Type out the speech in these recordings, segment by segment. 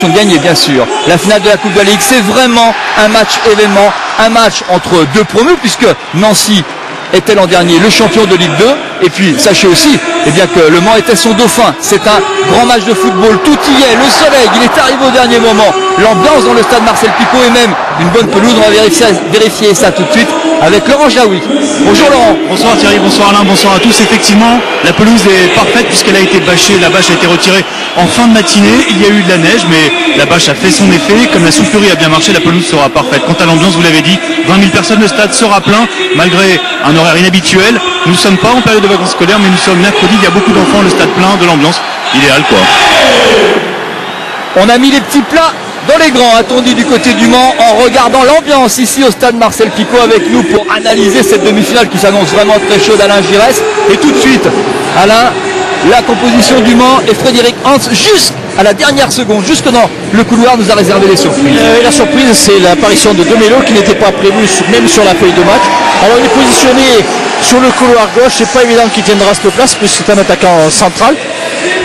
de gagner, bien sûr. La finale de la Coupe de la Ligue, c'est vraiment un match événement, un match entre deux promus, puisque Nancy était l'an dernier le champion de Ligue 2. Et puis, sachez aussi que le Mans était son dauphin. C'est un grand match de football. Tout y est. Le soleil, il est arrivé au dernier moment. L'ambiance dans le stade Marcel Picot et même une bonne pelouse. On va vérifier ça tout de suite avec Laurent Jaoui. Bonjour Laurent. Bonsoir Thierry, bonsoir Alain, bonsoir à tous. Effectivement, la pelouse est parfaite puisqu'elle a été bâchée. La bâche a été retirée en fin de matinée. Il y a eu de la neige, mais la bâche a fait son effet. Comme la soufflerie a bien marché, la pelouse sera parfaite. Quant à l'ambiance, vous l'avez dit, 20 000 personnes, le stade sera plein malgré un horaire inhabituel. Nous ne sommes pas en période de vacances scolaires, mais nous sommes mercredi. Il y a beaucoup d'enfants, le stade plein, de l'ambiance idéale quoi. On a mis les petits plats dans les grands, a-t-on dit du côté du Mans, en regardant l'ambiance ici au stade Marcel Picot avec nous pour analyser cette demi-finale qui s'annonce vraiment très chaude. Alain Giresse. Et tout de suite, Alain, la composition du Mans et Frédéric Hans, juste à la dernière seconde, jusque dans le couloir, nous a réservé les surprises. La surprise, c'est l'apparition de Demelo qui n'était pas prévu même sur la feuille de match. Alors il est positionné sur le couloir gauche, c'est pas évident qu'il tiendra cette place puisque c'est un attaquant central.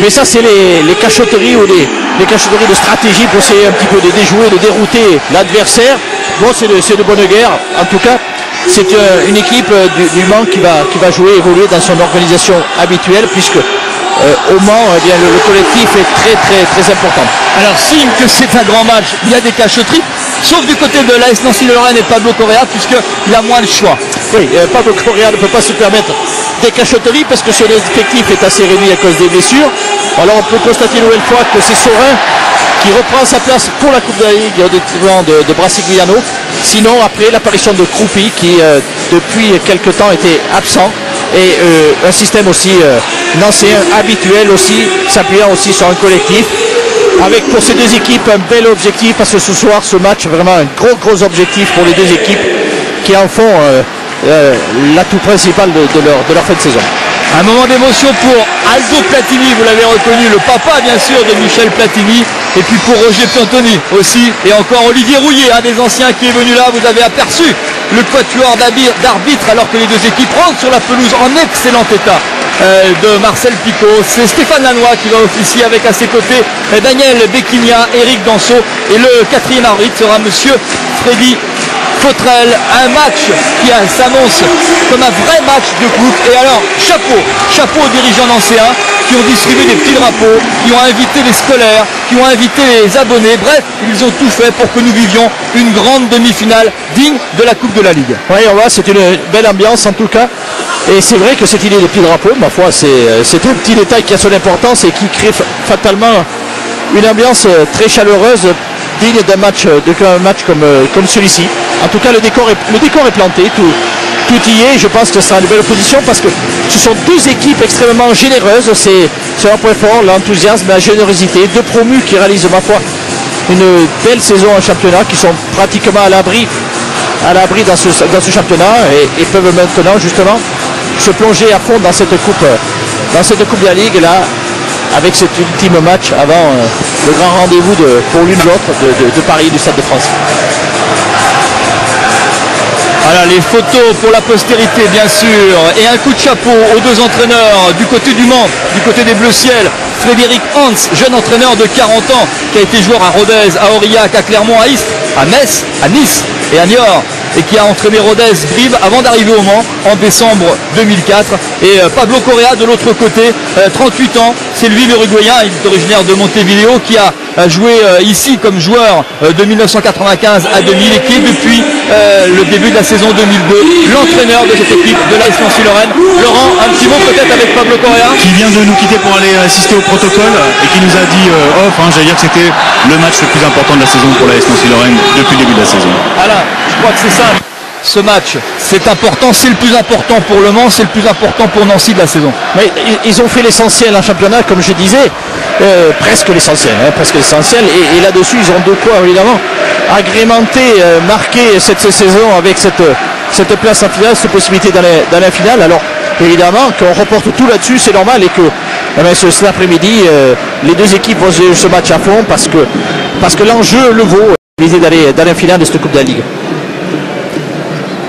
Mais ça, c'est les cachotteries ou les cachotteries de stratégie pour essayer un petit peu de déjouer, de dérouter l'adversaire. Bon, c'est de bonne guerre. En tout cas, c'est une équipe du Mans qui va jouer, évoluer dans son organisation habituelle puisque au Mans, le collectif est très important. Alors, signe que c'est un grand match, il y a des cachotteries, sauf du côté de l'AS Nancy-Lorraine et Pablo Correa, puisqu'il a moins de choix. Oui, Pablo Correa ne peut pas se permettre des cachotteries parce que son effectif est assez réduit à cause des blessures. Alors, on peut constater une nouvelle fois que c'est Sorin qui reprend sa place pour la Coupe de la Ligue au détriment de Brassigliano. Sinon, après l'apparition de Kroupi qui, depuis quelques temps, était absent. Et un système aussi nancéen habituel aussi, s'appuyant aussi sur un collectif. Avec pour ces deux équipes un bel objectif parce que ce soir ce match vraiment un gros objectif pour les deux équipes qui en font l'atout principal de leur fin de saison. Un moment d'émotion pour Aldo Platini, vous l'avez reconnu, le papa bien sûr de Michel Platini, et puis pour Roger Piantoni aussi, et encore Olivier Rouillet, un des anciens qui est venu là. Vous avez aperçu le quatuor d'arbitres alors que les deux équipes rentrent sur la pelouse en excellent état de Marcel Picot. C'est Stéphane Lannoy qui va officier avec à ses côtés Daniel Becchigna, Eric Danso, et le quatrième arbitre sera monsieur Freddy Fautrel. Un match qui s'annonce comme un vrai match de coupe. Et alors, chapeau aux dirigeants nancéens qui ont distribué des petits drapeaux, qui ont invité les scolaires, qui ont invité les abonnés. Bref, ils ont tout fait pour que nous vivions une grande demi-finale digne de la Coupe de la Ligue. Oui, on voit, c'est une belle ambiance en tout cas. Et c'est vrai que cette idée des petits drapeaux, ma foi, c'est un petit détail qui a son importance et qui crée fatalement une ambiance très chaleureuse, digne d'un match comme celui-ci. En tout cas, le décor est planté, tout y est. Je pense que ce sera une belle opposition parce que ce sont deux équipes extrêmement généreuses. C'est un point fort, l'enthousiasme, la générosité. Deux promus qui réalisent, ma foi, une belle saison en championnat, qui sont pratiquement à l'abri dans ce championnat et peuvent maintenant justement se plonger à fond dans cette coupe de la Ligue là, avec cet ultime match avant le grand rendez-vous pour l'une ou l'autre de Paris, du Stade de France. Voilà les photos pour la postérité bien sûr, et un coup de chapeau aux deux entraîneurs du côté du Mans, du côté des Bleus Ciel. Frédéric Hans, jeune entraîneur de 40 ans qui a été joueur à Rodez, à Aurillac, à Clermont, à Istres, à Metz, à Nice et à Niort, et qui a entraîné Rodez, Brive avant d'arriver au Mans en décembre 2004. Et Pablo Correa de l'autre côté, 38 ans, c'est lui l'Uruguayen, il est originaire de Montevideo, qui a joué ici comme joueur de 1995 à 2000 et qui est depuis le début de la saison 2002 l'entraîneur de cette équipe de l'AS Nancy-Lorraine. Laurent, un petit mot peut-être avec Pablo Correa qui vient de nous quitter pour aller assister au protocole et qui nous a dit j'allais dire que c'était le match le plus important de la saison pour l'AS Nancy-Lorraine depuis le début de la saison. Alain, je crois que c'est ça. Ce match, c'est important, c'est le plus important pour Le Mans, c'est le plus important pour Nancy de la saison. Mais ils ont fait l'essentiel en championnat, comme je disais, presque l'essentiel. Et là-dessus, ils ont de quoi, évidemment, agrémenter, marquer cette saison avec cette place en finale, cette possibilité dans la finale. Alors, évidemment, qu'on reporte tout là-dessus, c'est normal, et que cet après-midi, les deux équipes vont jouer ce match à fond parce que l'enjeu le vaut, l'idée d'aller dans la finale de cette Coupe de la Ligue.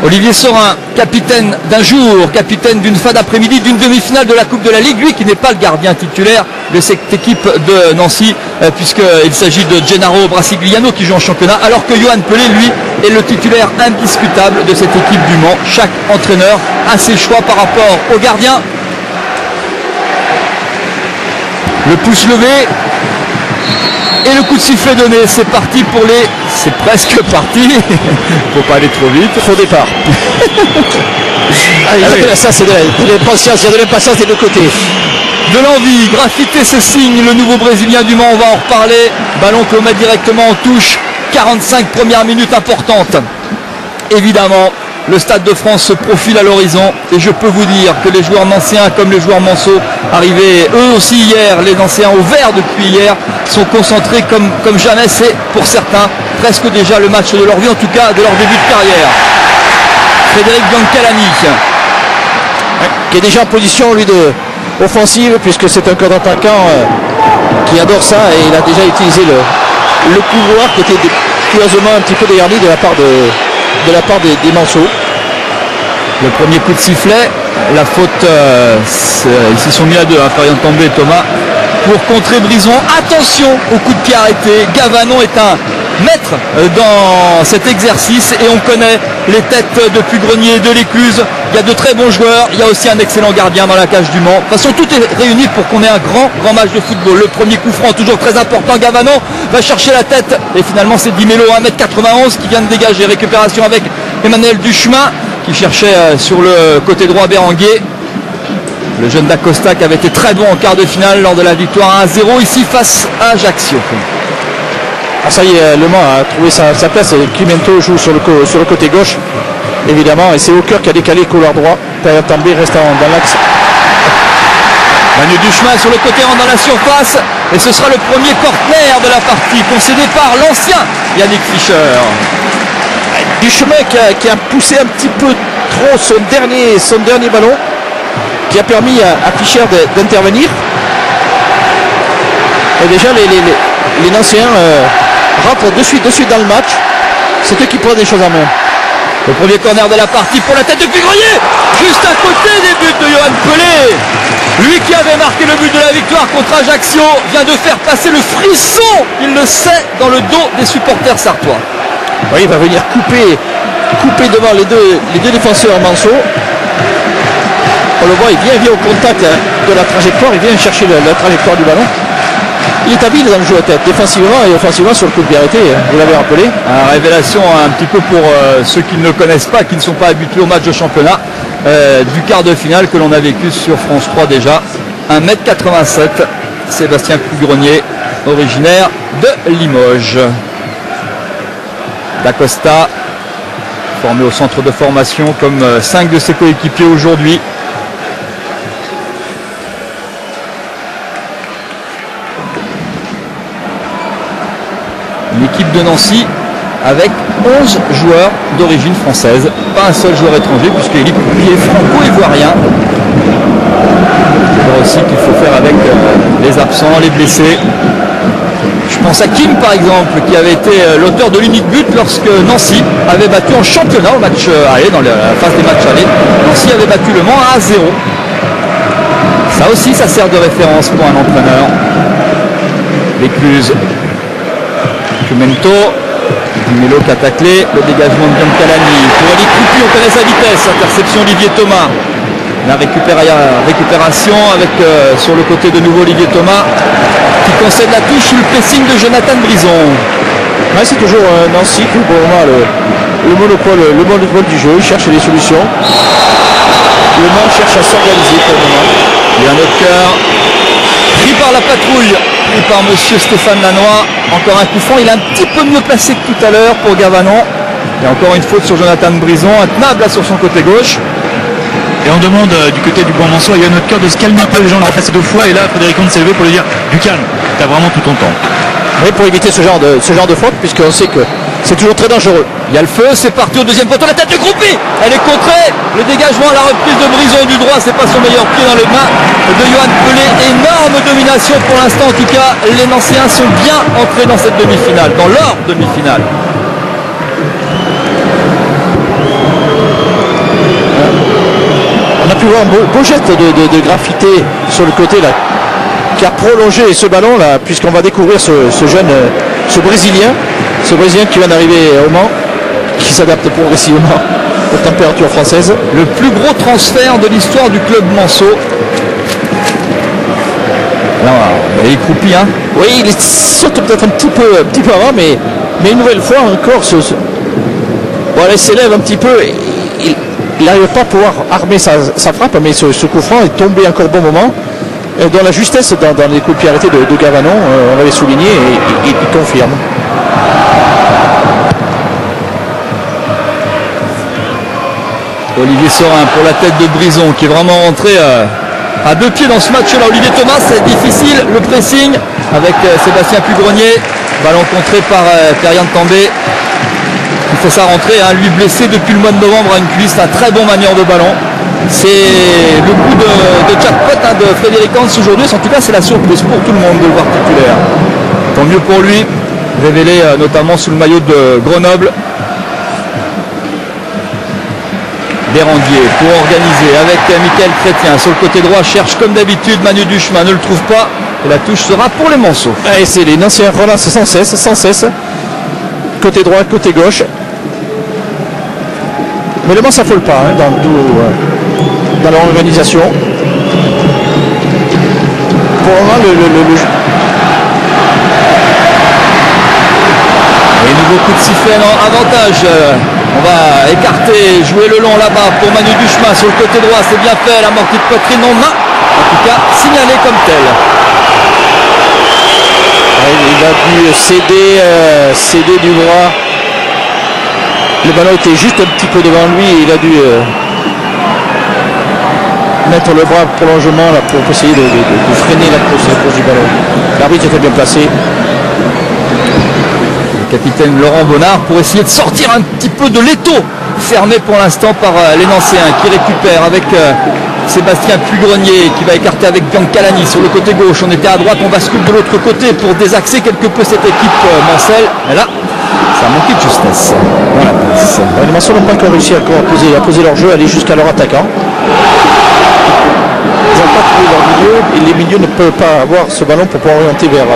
Olivier Saurin, capitaine d'un jour, capitaine d'une fin d'après-midi, d'une demi-finale de la Coupe de la Ligue, lui qui n'est pas le gardien titulaire de cette équipe de Nancy, puisqu'il s'agit de Gennaro Brassigliano qui joue en championnat, alors que Yoann Pelé, lui, est le titulaire indiscutable de cette équipe du Mans. Chaque entraîneur a ses choix par rapport au gardien. Le pouce levé. Et le coup de sifflet donné, c'est parti pour les... C'est presque parti. Faut pas aller trop vite. Faux départ. Ça c'est de l'impatience, il y a de l'impatience des deux côtés. De l'envie, graffiter ce signe, le nouveau Brésilien du Mans, on va en reparler. Ballon que l'on met directement en touche. 45 premières minutes importantes. Évidemment, le Stade de France se profile à l'horizon et je peux vous dire que les joueurs nancéens comme les joueurs manceaux arrivés eux aussi hier, les Nancéens au vert depuis hier, sont concentrés comme jamais. C'est pour certains presque déjà le match de leur vie, en tout cas de leur début de carrière. Frédéric Biancalani qui est déjà en position lui de offensive puisque c'est un contre-attaquant qui adore ça et il a déjà utilisé le couloir qui était curieusement un petit peu dégarni de la part des Manceaux. Le premier coup de sifflet, la faute, ils s'y sont mis à deux, Florian Tambay et Thomas, pour contrer Brison. Attention au coup de pied arrêté. Gavanon est un maître dans cet exercice et on connaît les têtes de Puy-Grenier, de l'Écluse. Il y a de très bons joueurs, il y a aussi un excellent gardien dans la cage du Mans. De toute façon, tout est réuni pour qu'on ait un grand match de football. Le premier coup franc, toujours très important. Gavanon va chercher la tête et finalement c'est Di Mello, 1m91 qui vient de dégager. Récupération avec Emmanuel Duchemin qui cherchait sur le côté droit Béranguer. Le jeune d'Acosta qui avait été très bon en quart de finale lors de la victoire 1-0 ici face à Ajaccio. Ah, ça y est, Le Mans a trouvé sa place et Climento joue sur le côté gauche évidemment et c'est Hawker qui a décalé couloir droit. Tambay reste dans l'axe. Manu Duchemin sur le côté dans la surface et ce sera le premier corner de la partie concédé par l'ancien Yannick Fischer. Duchemin qui a poussé un petit peu trop son dernier ballon qui a permis à Fischer d'intervenir. Et déjà les Nancéens rentrent de suite dans le match. C'est eux qui prennent des choses en main. Le premier corner de la partie pour la tête de Puy-Grenier, juste à côté des buts de Yoann Pelé. Lui qui avait marqué le but de la victoire contre Ajaccio vient de faire passer le frisson, il le sait, dans le dos des supporters sartois. Oui, il va venir couper devant les deux défenseurs Manceaux. On le voit, il vient au contact de la trajectoire, il vient chercher la trajectoire du ballon. Il est habile dans le jeu à tête, défensivement et offensivement sur le coup de pied arrêté, vous l'avez rappelé. Révélation un petit peu pour ceux qui ne le connaissent pas, qui ne sont pas habitués au match de championnat, du quart de finale que l'on a vécu sur France 3 déjà. 1m87, Sébastien Puy-Grenier, originaire de Limoges. D'Acosta, formé au centre de formation comme 5 de ses coéquipiers aujourd'hui. Une équipe de Nancy avec 11 joueurs d'origine française, pas un seul joueur étranger puisqu'il est franco-ivoirien. C'est aussi qu'il faut faire avec les absents, les blessés. Je pense à Kim par exemple qui avait été l'auteur de l'unique but lorsque Nancy avait battu en championnat au match aller, dans la phase des matchs aller. Nancy avait battu Le Mans 1-0. Ça aussi ça sert de référence pour un entraîneur. L'Écluse. Cumento, Di Mello qui a taclé, le dégagement de Biancalani. Pour Eli Krupi, on connaît sa vitesse, interception Olivier Thomas. La récupération avec sur le côté de nouveau Olivier Thomas qui concède la touche sous le pressing de Jonathan Brison. Ouais, c'est toujours Nancy qui pour le moment le monopole du jeu, il cherche des solutions. Le Mans cherche à s'organiser pour le moment. Il y a un autre cœur pris par la patrouille, pris par monsieur Stéphane Lannoy. Encore un coup franc, il est un petit peu mieux placé que tout à l'heure pour Gavanon. Et encore une faute sur Jonathan Brison, intenable là sur son côté gauche. Et on demande du côté du Grand Manceau, il y a notre cœur de se calmer un peu, les gens l'ont passé 2 fois et là Frédéric Honde s'est levé pour lui dire du calme, t'as vraiment tout ton temps. Oui, pour éviter ce genre de faute, puisqu'on sait que c'est toujours très dangereux. Il y a le feu, c'est parti au deuxième poteau, la tête de Krupi, elle est contrée, le dégagement à la reprise de Brison du droit, c'est pas son meilleur pied dans les mains de Yoann Pelé. Énorme domination pour l'instant, en tout cas les Nancéens sont bien entrés dans cette demi-finale, dans leur demi-finale. pu voir un beau geste de graffité sur le côté là, qui a prolongé ce ballon là, puisqu'on va découvrir ce jeune, ce Brésilien qui vient d'arriver au Mans, qui s'adapte progressivement aux températures françaises. Le plus gros transfert de l'histoire du club Manceau. Il est croupi, hein. Oui, il saute peut-être un petit peu avant, mais une nouvelle fois encore, voilà, il s'élève un petit peu. Il n'arrive pas à pouvoir armer sa frappe, mais ce coup franc est tombé encore au bon moment. Et dans la justesse dans les coups de pied arrêtés de Gavanon, on l'avait souligné, et il confirme. Olivier Saurin pour la tête de Brison, qui est vraiment rentré à 2 pieds dans ce match-là. Olivier Thomas, c'est difficile, le pressing avec Sébastien Pugrenier. Ballon contré par Pierre-Yann Tambay. Il fait sa rentrée, hein, lui blessé depuis le mois de novembre à une cuisse, un très bon manieur de ballon. C'est le coup de jackpot, hein, de Frédéric Hans aujourd'hui. En tout cas, c'est la surprise pour tout le monde de le voir titulaire. Tant mieux pour lui, révélé notamment sous le maillot de Grenoble. Bérandier pour organiser avec Mickaël Chrétien sur le côté droit, cherche comme d'habitude Manu Duchemin, ne le trouve pas et la touche sera pour les Manceaux. Et c'est les anciens relancent sans cesse. Côté droit, côté gauche. Mais le Mans s'affole pas hein, dans l'organisation. Pour le moment, Et nouveau coup de sifflet, non, avantage. On va écarter, jouer le long là-bas pour Manu Duchemin sur le côté droit, c'est bien fait, l'amorti de poitrine, non, en tout cas signalé comme tel. Il a dû céder du bras. Le ballon était juste un petit peu devant lui et il a dû mettre le bras prolongement là, pour essayer de freiner l'approche du ballon. L'arbitre était bien placé. Capitaine Laurent Bonnard pour essayer de sortir un petit peu de l'étau fermé pour l'instant par les Nancéens qui récupèrent avec Sébastien Pugrenier qui va écarter avec Biancalani sur le côté gauche. On était à droite, on bascule de l'autre côté pour désaxer quelque peu cette équipe Mancel. Et là, ça a manqué de justesse. Voilà. Les Manceaux n'ont pas encore réussi à poser leur jeu, aller jusqu'à leur attaquant. Ils n'ont pas trouvé leur milieu et les milieux ne peuvent pas avoir ce ballon pour pouvoir orienter vers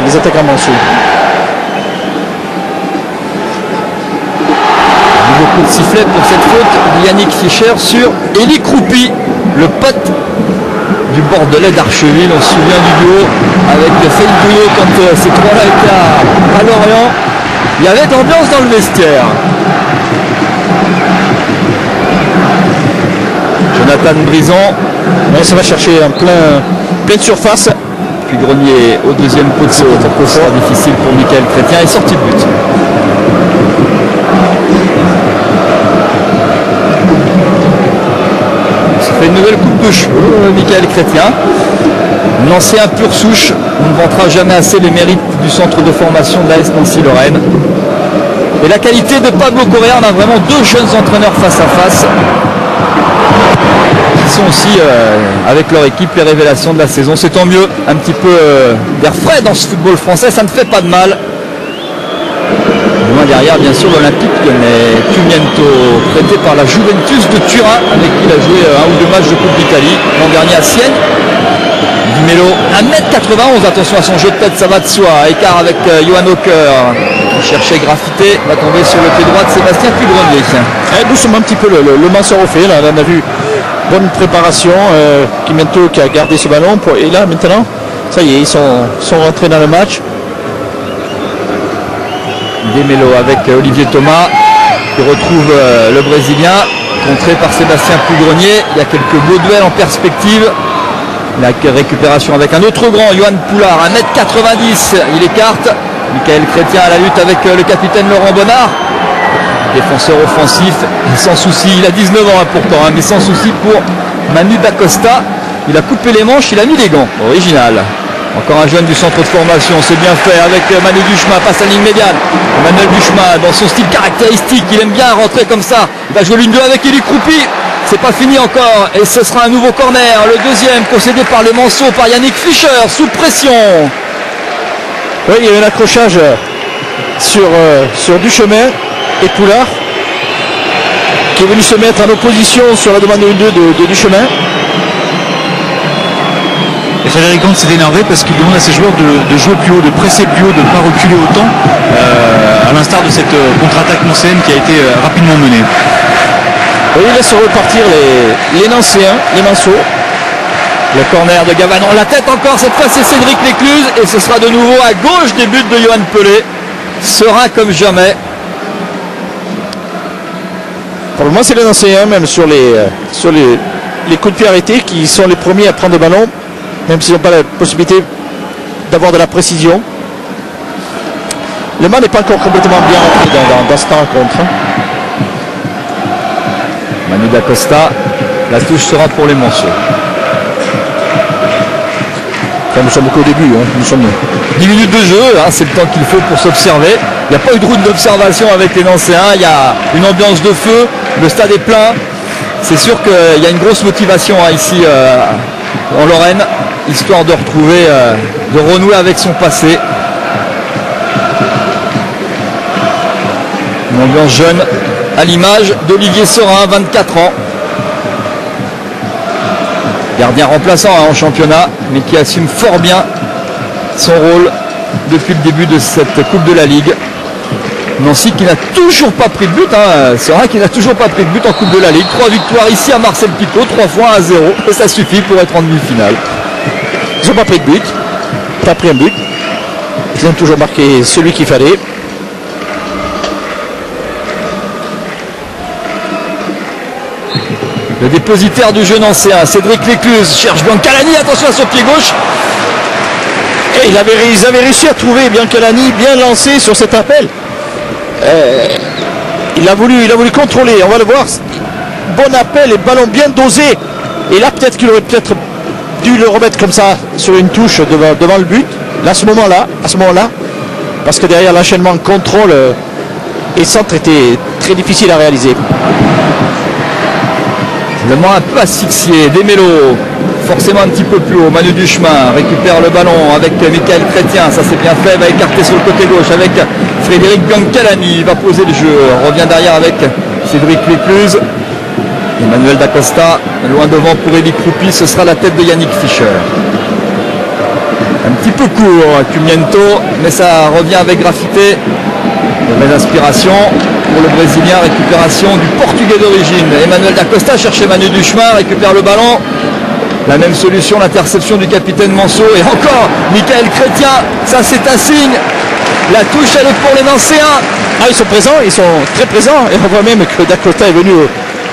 les attaquants Manceaux. Nouveau coup de sifflet pour cette faute de Yannick Fischer sur Élie Croupi, le pote du Bordelais d'Archeville. On se souvient du duo avec Félix Bouillot quand ces trois-là étaient à Lorient. Il y avait de l'ambiance dans le vestiaire. Jonathan Brison. Ouais, ça va chercher en pleine surface. Puis Grenier au deuxième poteau. Ce sera difficile pour Mickaël Chrétien et sortie de but. Ça fait une nouvelle coupe de cheveux, Mickaël Chrétien. Nancéen pure souche. On ne vantera jamais assez les mérites du centre de formation de l'AS Nancy-Lorraine. Et la qualité de Pablo Correa. On a vraiment deux jeunes entraîneurs face à face. Qui sont aussi avec leur équipe les révélations de la saison. C'est tant mieux, un petit peu d'air frais dans ce football français, ça ne fait pas de mal. Loin derrière bien sûr l'Olympique Lyonnais, Cumiento prêté par la Juventus de Turin avec qui il a joué un ou deux matchs de Coupe d'Italie l'an dernier à Sienne. Di Mello 1m91, attention à son jeu de tête, ça va de soi, écart avec Johan Hawker qui cherchait graffité, va tomber sur le pied droit de Sébastien Pugrenier. Doucement un petit peu le Mans se refait, là on a vu bonne préparation, Cumiento qui a gardé ce ballon et là maintenant ça y est, ils sont rentrés dans le match. Di Mello avec Olivier Thomas qui retrouve le Brésilien, contré par Sébastien Pugrenier. Il y a quelques beaux duels en perspective. La récupération avec un autre grand, Johan Poulard, 1m90, il écarte. Mickaël Chrétien à la lutte avec le capitaine Laurent Bonnard. Défenseur offensif, sans souci, il a 19 ans pourtant, mais sans souci pour Manu D'Acosta. Il a coupé les manches, il a mis les gants, original. Encore un jeune du centre de formation, c'est bien fait avec Manu Duchemin, passe à la ligne médiane. Emmanuel Duchemin, dans son style caractéristique, il aime bien rentrer comme ça. Il va jouer l'une 2 avec Élie Croupi. C'est pas fini encore et ce sera un nouveau corner, le deuxième concédé par les Manceaux, par Yannick Fischer, sous pression. Oui, il y a eu un accrochage sur Duchemin et Poulard qui est venu se mettre en opposition sur la demande de Duchemin. Et Frédéric Gant s'est énervé parce qu'il demande à ses joueurs de jouer plus haut, de presser plus haut, de ne pas reculer autant, à l'instar de cette contre-attaque nancéenne qui a été rapidement menée. Et il laisse repartir les Nancéens, les Manceaux. Le corner de Gavanon, la tête encore, cette fois c'est Cédric Lécluse et ce sera de nouveau à gauche des buts de Johan Pelé. Serein comme jamais. Pour le moment c'est les Nancéens même sur les coups de pied arrêtés qui sont les premiers à prendre le ballon, même s'ils n'ont pas la possibilité d'avoir de la précision. Le Mans n'est pas encore complètement bien rentré dans cette rencontre. Manu Dacosta, la touche sera pour les Monceaux. Enfin, nous sommes qu'au début, hein. Nous sommes 10 minutes de jeu, hein, c'est le temps qu'il faut pour s'observer. Il n'y a pas eu de route d'observation avec les Nancéens, il y a une ambiance de feu, le stade est plein. C'est sûr qu'il y a une grosse motivation hein, ici en Lorraine, histoire de retrouver, de renouer avec son passé. Une ambiance jeune, à l'image d'Olivier Serein, 24 ans. Gardien remplaçant hein, en championnat, mais qui assume fort bien son rôle depuis le début de cette Coupe de la Ligue. Nancy qui n'a toujours pas pris de but, hein. C'est vrai qu'il n'a toujours pas pris de but en Coupe de la Ligue. 3 victoires ici à Marcel Picot, 3 fois 1-0, et ça suffit pour être en demi-finale. Ils n'ont pas pris de but, pas pris un but. Ils ont toujours marqué celui qu'il fallait. Le dépositaire du jeu nancéen, Cédric Lécluse, cherche Biancalani, attention à son pied gauche. Et ils avaient réussi à trouver Biancalani bien lancé sur cet appel. Il a voulu contrôler, on va le voir. Bon appel et ballon bien dosé. Et là peut-être qu'il aurait peut-être dû le remettre comme ça sur une touche devant le but. Là, à ce moment-là, parce que derrière l'enchaînement contrôle et centre était très difficile à réaliser. Le Mans un peu asphyxié, Desmélo, forcément un petit peu plus haut, Manu Duchemin récupère le ballon avec Michael Chrétien, ça c'est bien fait, va écarter sur le côté gauche avec Frédéric Biancalani, il va poser le jeu, revient derrière avec Cédric Lécluse, Emmanuel Dacosta, loin devant pour Élie Croupi, ce sera la tête de Yannick Fischer. Un petit peu court, Cumiento, mais ça revient avec graffité, mauvaise inspiration. Pour le Brésilien, récupération du Portugais d'origine. Emmanuel Dacosta cherchait Manu Duchemin, récupère le ballon. La même solution, l'interception du capitaine Manceau. Et encore, Michael Chrétien, ça c'est un signe. La touche, elle est pour les Nancéens. Ah, ils sont présents, ils sont très présents. Et on voit même que Dacosta est venu,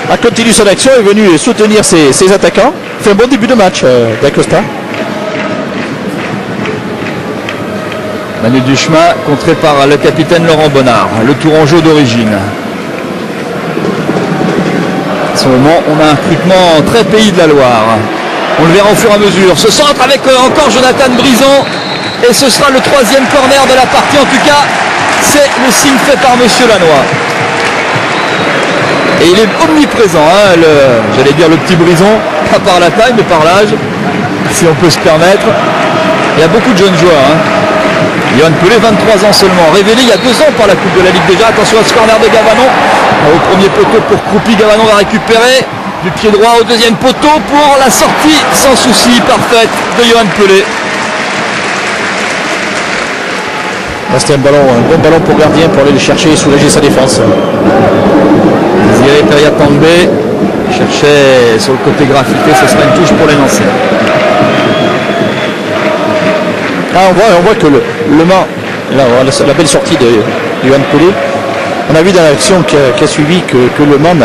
a continué son action, est venu soutenir ses attaquants. Il fait un bon début de match, Dacosta. Manu Duchemin, contré par le capitaine Laurent Bonnard, le tourangeau d'origine. À ce moment, on a un recrutement très pays de la Loire. On le verra au fur et à mesure. Ce centre avec encore Jonathan Brison. Et ce sera le 3e corner de la partie. En tout cas, c'est le signe fait par Monsieur Lannoy. Et il est omniprésent, hein, j'allais dire le petit Brison, pas par la taille, mais par l'âge, si on peut se permettre. Il y a beaucoup de jeunes joueurs. Hein. Johan Pelé, 23 ans seulement, révélé il y a 2 ans par la Coupe de la Ligue déjà. Attention à ce corner de Gavanon. Au premier poteau pour Croupi, Gavanon va récupérer du pied droit au 2e poteau pour la sortie sans souci parfaite de Johan Pelé. C'était un bon ballon pour gardien pour aller le chercher et soulager sa défense. Désiré Periatambé cherchait sur le côté graffité, ce sera une touche pour les Nancéens. Ah, on voit que le Mans, là, la belle sortie de Johan Pelé, on a vu dans l'action qui a suivi que le Mans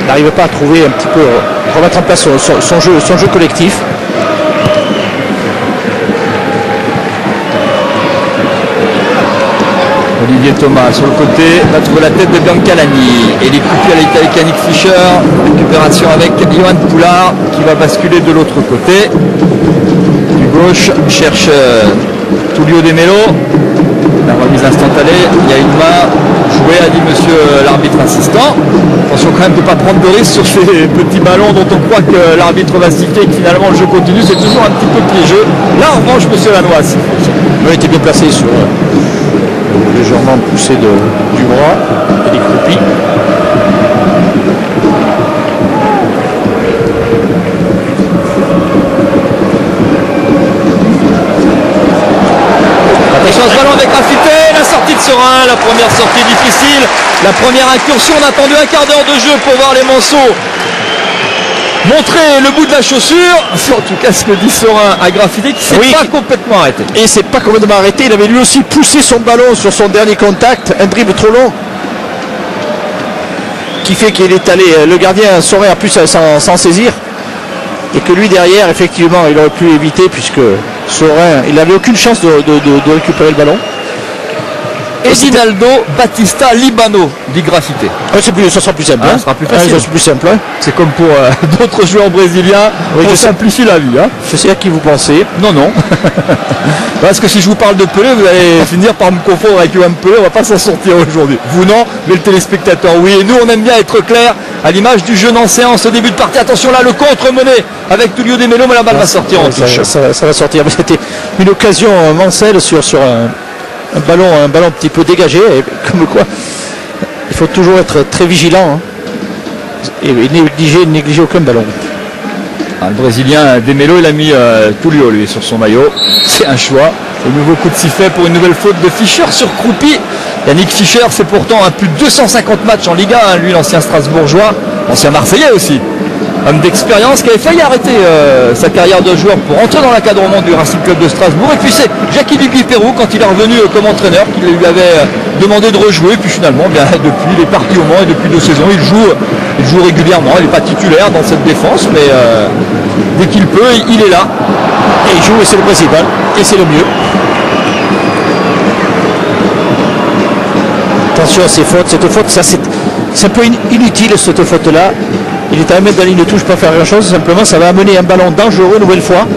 n'arrive pas à trouver un petit peu, remettre en place son jeu collectif. Olivier Thomas sur le côté va trouver la tête de Biancalani et les coups avec Yannick Fischer, récupération avec Johan Poulard qui va basculer de l'autre côté. Du gauche cherche Tullio Desmélo, la remise instantanée, il y a une main jouée, a dit monsieur l'arbitre assistant. Attention quand même de ne pas prendre de risque sur ces petits ballons dont on croit que l'arbitre va siffler et que finalement le jeu continue, c'est toujours un petit peu piégeux. Là en revanche monsieur Lannoy il était bien placé sur légèrement poussé du bras et des croupis. avec Graffité, la sortie de Sorin, la première sortie difficile, la première incursion. On a attendu un quart d'heure de jeu pour voir les Monceaux montrer le bout de la chaussure. C'est en tout cas ce que dit Sorin à Graffité, qui s'est pas complètement arrêté. Et c'est pas complètement arrêté, il avait lui aussi poussé son ballon sur son dernier contact, un dribble trop long qui fait qu'il est allé, le gardien Sorin a pu s'en saisir, et que lui derrière effectivement il aurait pu éviter, puisque Sorin il n'avait aucune chance de récupérer le ballon. Edinaldo Battista Libano, dit Graffité. Ça sera plus simple. Ça sera plus facile. Plus simple. C'est comme pour d'autres joueurs brésiliens. On simplifie la vie. Je sais à qui vous pensez. Non. Parce que si je vous parle de Pelé, vous allez finir par me confondre avec Johan Pelé. On va pas s'en sortir aujourd'hui. Vous non, mais le téléspectateur oui. Et nous, on aime bien être clair à l'image du jeu en séance au début de partie. Attention là, le contre-mené avec Tullio De Melo, mais la balle va sortir en touche. Ça va sortir. C'était une occasion Mancel sur un ballon un petit peu dégagé, et comme quoi il faut toujours être très vigilant et négliger aucun ballon. Le Brésilien De Melo, il a mis Tullio lui sur son maillot. C'est un choix. Le nouveau coup de sifflet pour une nouvelle faute de Fischer sur Croupi. Yannick Fischer, c'est pourtant un plus de 250 matchs en Liga, lui l'ancien Strasbourgeois, ancien Marseillais aussi. Homme d'expérience qui avait failli arrêter sa carrière de joueur pour entrer dans l'encadrement du Racing Club de Strasbourg. Et puis c'est Jackie Duguay-Pérou, quand il est revenu comme entraîneur, qui lui avait demandé de rejouer. Et puis finalement, depuis, il est parti au Mans et depuis 2 saisons, il joue régulièrement. Il n'est pas titulaire dans cette défense, mais dès qu'il peut, il est là. Et il joue, et c'est le principal, et c'est le mieux. Attention à ces fautes, cette faute, c'est un peu inutile cette faute-là. Il est à 1 mètre de la ligne de touche, pas faire grand chose, simplement ça va amener un ballon dangereux une nouvelle fois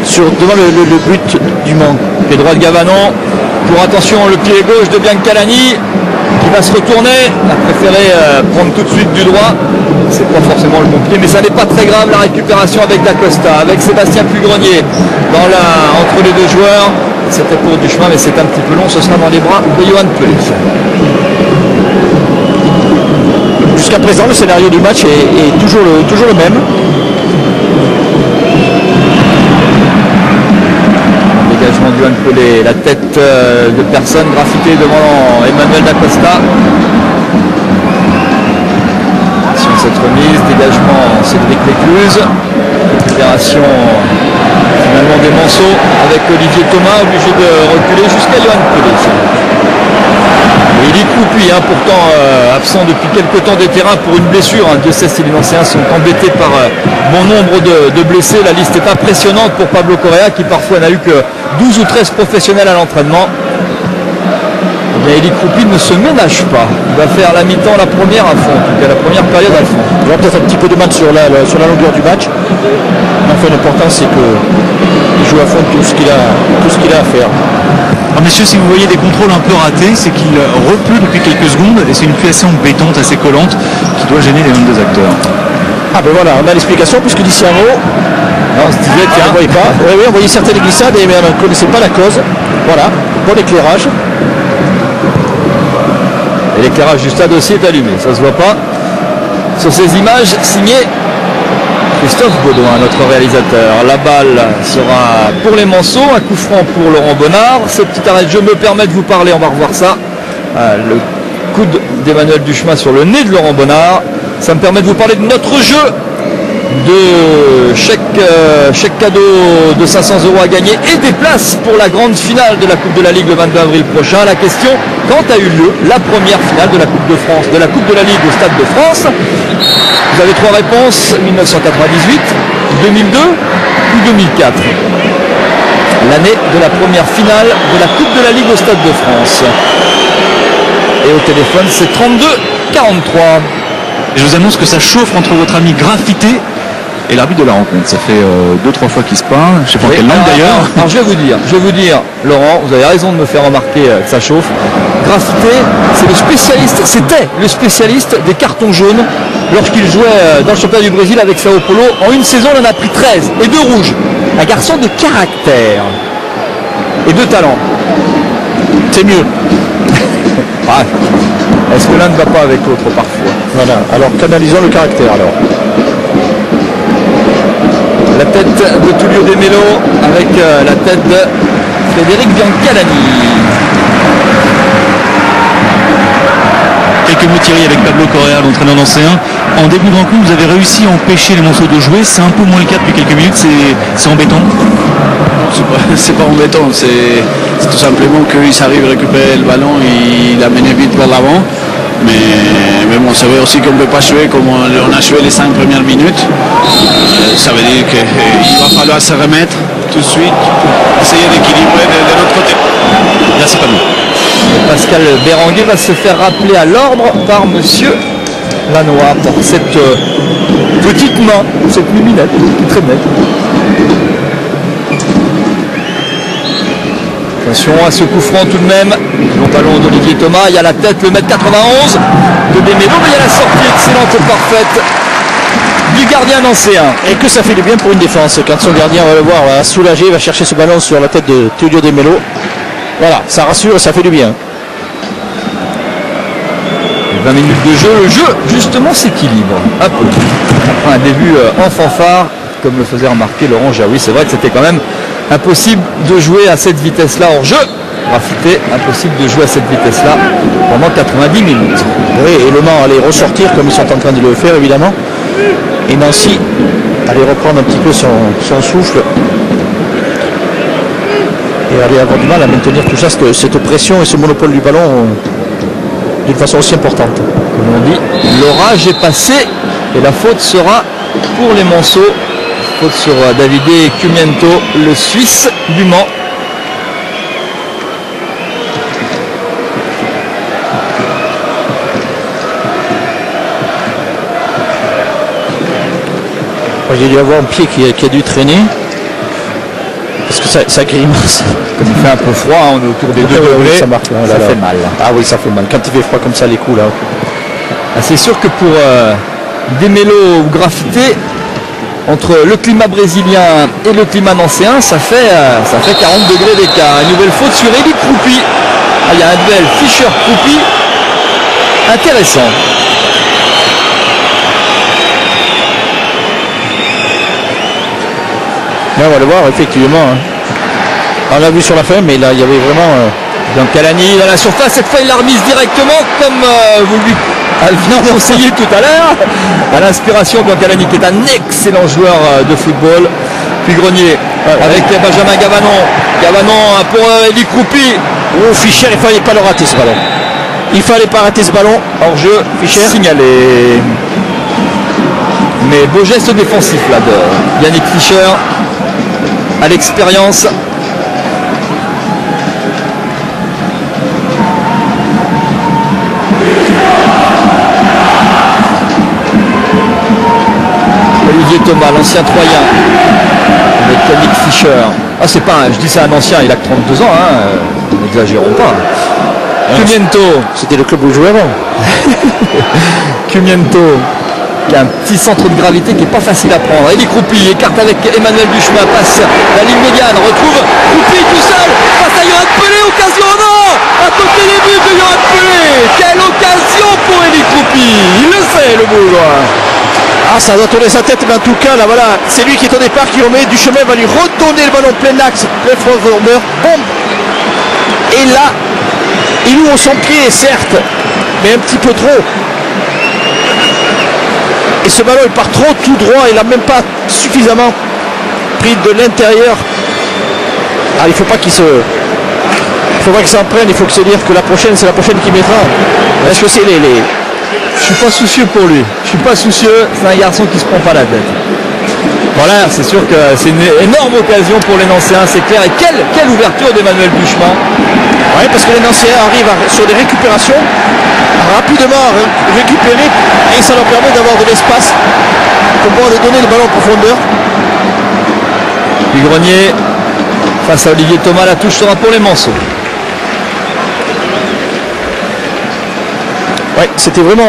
devant le but du Mans. Pied droit de Gavanon, pour attention le pied gauche de Biancalani qui va se retourner, il a préféré prendre tout de suite du droit, c'est pas forcément le bon pied, mais ça n'est pas très grave. La récupération avec Dacosta, avec Sébastien Pugrenier entre les 2 joueurs, c'était pour du chemin mais c'est un petit peu long, ce sera dans les bras de Johan Pelé. Jusqu'à présent, le scénario du match est toujours le même. Dégagement de Johan Pelé, la tête de personne graffitée devant Emmanuel Dacosta. Sur cette remise, dégagement Cédric Lécluse. Récupération finalement des Monceaux avec Olivier Thomas, obligé de reculer jusqu'à Johan Pelé. Il est Croupi, pourtant absent depuis quelques temps des terrains pour une blessure. Dieu sait si les anciens sont embêtés par bon nombre de blessés. La liste est impressionnante pour Pablo Correa, qui parfois n'a eu que 12 ou 13 professionnels à l'entraînement. Eli Croupi ne se ménage pas. Il va faire la mi-temps, la première à fond, en tout cas la première période à fond. Il y aura peut-être un petit peu de match sur la longueur du match. Mais enfin, l'important c'est qu'il joue à fond tout ce qu'il a à faire. Alors messieurs, si vous voyez des contrôles un peu ratés, c'est qu'il repleut depuis quelques secondes et c'est une pluie assez embêtante, assez collante, qui doit gêner les 22 acteurs. Ah ben voilà, on a l'explication, puisque d'ici en haut, on se disait, tiens, on voyait pas. Oui, on voyait certaines glissades, mais on ne connaissait pas la cause. Voilà, bon éclairage. Et l'éclairage du stade aussi est allumé, ça se voit pas. Sur ces images signées Christophe Baudouin, notre réalisateur. La balle sera pour les Monceaux, un coup franc pour Laurent Bonnard. Ce petit arrêt de jeu me permet de vous parler, on va revoir ça. Le coude d'Emmanuel Duchemin sur le nez de Laurent Bonnard. Ça me permet de vous parler de notre jeu, de chèque cadeau de 500 € à gagner et des places pour la grande finale de la Coupe de la Ligue le 22 avril prochain. La question, quand a eu lieu la première finale de la Coupe de France, de la Coupe de la Ligue au Stade de France? Vous avez 3 réponses, 1998, 2002 ou 2004. L'année de la première finale de la Coupe de la Ligue au Stade de France. Et au téléphone, c'est 32-43. Et je vous annonce que ça chauffe entre votre ami Graffité et l'arbitre de la rencontre. Ça fait 2-3 fois qu'il se parle. Je sais pas quelle langue d'ailleurs. Alors je vais vous dire, Laurent, vous avez raison de me faire remarquer que ça chauffe. Graffité, c'était le spécialiste des cartons jaunes lorsqu'il jouait dans le championnat du Brésil avec Sao Paulo. En une saison, il en a pris 13 et 2 rouges. Un garçon de caractère et de talent. C'est mieux. Ah, est-ce que l'un ne va pas avec l'autre parfois? Voilà, alors canalisons le caractère alors. La tête de Tullio De Melo avec la tête de Frédéric Biancalani. Quelques mots Thierry avec Pablo Correa, l'entraîneur nancéen. En début de rencontre, vous avez réussi à empêcher les Monceaux de jouer. C'est un peu moins le cas depuis quelques minutes. C'est embêtant. C'est pas embêtant. C'est tout simplement qu'ils arrivent à récupérer le ballon et l'amener vite vers l'avant. Mais bon, ça veut aussi qu'on ne peut pas jouer comme on a joué les 5 premières minutes. Ça veut dire qu'il va falloir se remettre tout de suite pour essayer d'équilibrer de l'autre côté. Merci Pablo. Pascal Béranguer va se faire rappeler à l'ordre par monsieur Lanois pour cette petite main, cette luminette qui traînait. Attention à ce coup franc tout de même. Le ballon d'Olivier Thomas, il y a la tête, le 1m91 de Démélo, mais il y a la sortie excellente et parfaite du gardien nancéen. Et que ça fait du bien pour une défense. Quand son gardien, on va le voir, va soulager, va chercher ce ballon sur la tête de Tullio Démélo. Voilà, ça rassure et ça fait du bien. 20 minutes de jeu, le jeu justement s'équilibre un peu. Après un début en fanfare, comme le faisait remarquer Laurent Jaoui, c'est vrai que c'était quand même impossible de jouer à cette vitesse-là hors jeu. Grafité, impossible de jouer à cette vitesse-là pendant 90 minutes. Oui, et Le Mans allait ressortir comme ils sont en train de le faire évidemment. Et Nancy allait reprendre un petit peu son souffle. Et allait avoir du mal à maintenir tout ça, cette pression et ce monopole du ballon d'une façon aussi importante. Comme on dit, l'orage est passé et la faute sera pour les Monceaux. Faute sur Davide Cumiento, le Suisse du Mans. J'ai dû avoir un pied qui a dû traîner. Parce que ça grimace. Comme il fait un peu froid, on est autour des 2 degrés, ça marque, ça fait mal. Ah oui, ça fait mal. Quand il fait froid comme ça, les coups là. Ah, c'est sûr que pour Démélo ou Grafité, entre le climat brésilien et le climat nancéen, ça fait 40 degrés d'écart. Une nouvelle faute sur Eli Kroupi. Ah, il y a un duel Fischer-Kroupi intéressant. Là, on va le voir effectivement. On l'a vu sur la fin, mais là il y avait vraiment Biancalani dans la surface, cette fois il l'a remise directement comme vous lui aviez conseillé tout à l'heure. À l'inspiration, Biancalani qui est un excellent joueur de football. Puis Grenier avec Benjamin Gavanon. Gavanon pour Eli Kroupi. Oh, Fischer, il fallait pas le rater ce ballon. Il fallait pas rater ce ballon. Hors jeu, Fischer. Signalé. Mais beau geste défensif là de Yannick Fischer. À l'expérience. Olivier Thomas, l'ancien Troyen, avec Yannick Fischer. Ah, c'est pas je dis c'est un ancien, il a que 32 ans, n'exagérons pas. Cumiento. C'était le club où il jouait avant. Cumiento. Il y a un petit centre de gravité qui n'est pas facile à prendre. Eli Kroupi écarte avec Emmanuel Duchemin, passe la ligne médiane, retrouve Kroupi tout seul face à Yoann Pelé, occasion non à côté des buts de Yoann Pelé. Quelle occasion pour Eli Kroupi, il le sait le Bourgoin. Ah, ça doit tourner sa tête, mais en tout cas là voilà, c'est lui qui est au départ qui remet, Duchemin va lui redonner le ballon plein axe, plein profondeur, bombe. Et là, il ouvre son pied certes, mais un petit peu trop. Et ce ballon il part trop tout droit, il n'a même pas suffisamment pris de l'intérieur. Ah, il ne faut pas qu'il s'en prenne, il faut que se dire que la prochaine c'est la prochaine qui mettra. Est-ce que c'est les... Je suis pas soucieux pour lui, je suis pas soucieux, c'est un garçon qui se prend pas la tête. Voilà, c'est sûr que c'est une énorme occasion pour les Nancéens, c'est clair. Et quelle ouverture d'Emmanuel Duchemin. Oui, parce que les Nancéens arrivent sur des récupérations rapidement récupérer et ça leur permet d'avoir de l'espace pour pouvoir leur donner le ballon en profondeur. Puis Grenier face à Olivier Thomas, la touche sera pour les Monceaux. Oui, c'était vraiment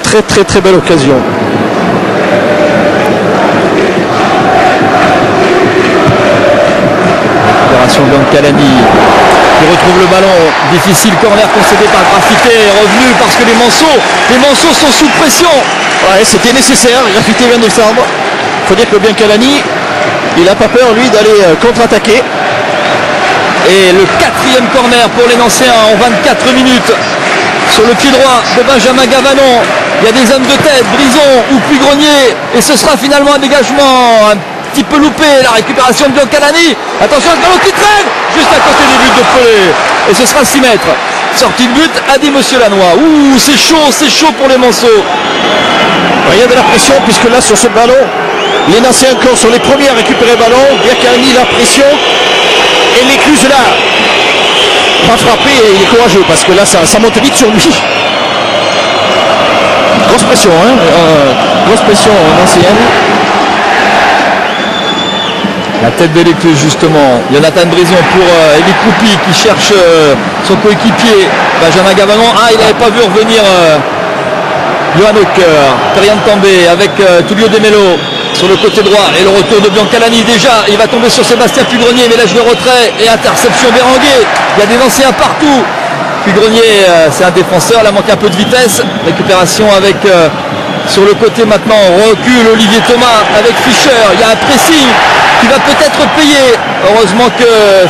très très très belle occasion. Récupération Biancalani qui retrouve le ballon. Difficile, corner concédé par Grafité, revenu parce que les Monceaux sont sous pression. Ouais, c'était nécessaire, Grafité vient de descendre. Il faut dire que Biancalani, il n'a pas peur lui d'aller contre-attaquer. Et le 4e corner pour les Nancéens en 24 minutes. Sur le pied droit de Benjamin Gavanon, il y a des hommes de tête, Brison ou Puy-Grenier, et ce sera finalement un dégagement un petit peu loupé, la récupération de Biancalani. Attention à ce ballon qui traîne, juste à côté des buts de Pelé, et ce sera 6 mètres. Sortie de but, a dit Monsieur Lannoy. Ouh, c'est chaud pour les Monceaux. Il y a de la pression, puisque là, sur ce ballon, les Nancéens encore sur les premiers à récupérer le ballon, Biancalani, la pression, et l'Écluse là. Pas frappé et il est courageux parce que là ça monte vite sur lui. Grosse pression, hein, grosse pression ancienne. La tête de l'Écluse justement. Jonathan Brison pour Elie Kroupi qui cherche son coéquipier Benjamin Gavanon. Ah, il n'avait pas vu revenir Johan Hawker. Perian També avec Tullio De Melo sur le côté droit et le retour de Biancalani. Déjà il va tomber sur Sébastien Puy-Grenier, mais là je le retrait et interception Béranguer. Il y a des Nancéens partout. Puy-Grenier c'est un défenseur, là manque un peu de vitesse. Récupération avec sur le côté maintenant, recule Olivier Thomas avec Fischer. Il y a un pressing qui va peut-être payer. Heureusement que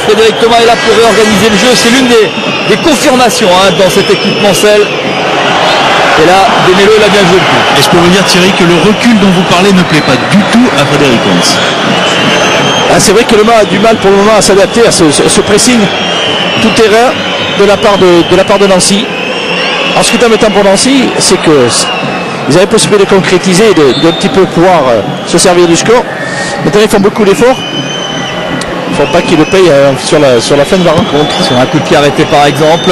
Frédéric Thomas est là pour réorganiser le jeu. C'est l'une des confirmations dans cette équipe Mancel. Et là, De Melo l'a bien joué le coup. Et je peux vous dire, Thierry, que le recul dont vous parlez ne plaît pas du tout à Frédéric Hans. Ah, c'est vrai que le a du mal pour le moment à s'adapter à ce pressing tout terrain de la part de Nancy. En ce qui est embêtant pour Nancy, c'est que ils avaient possibilité de concrétiser et d'un petit peu pouvoir se servir du score. Maintenant, ils font beaucoup d'efforts. Il ne faut pas qu'ils le payent sur la fin de la rencontre. Sur un coup de pied arrêté par exemple.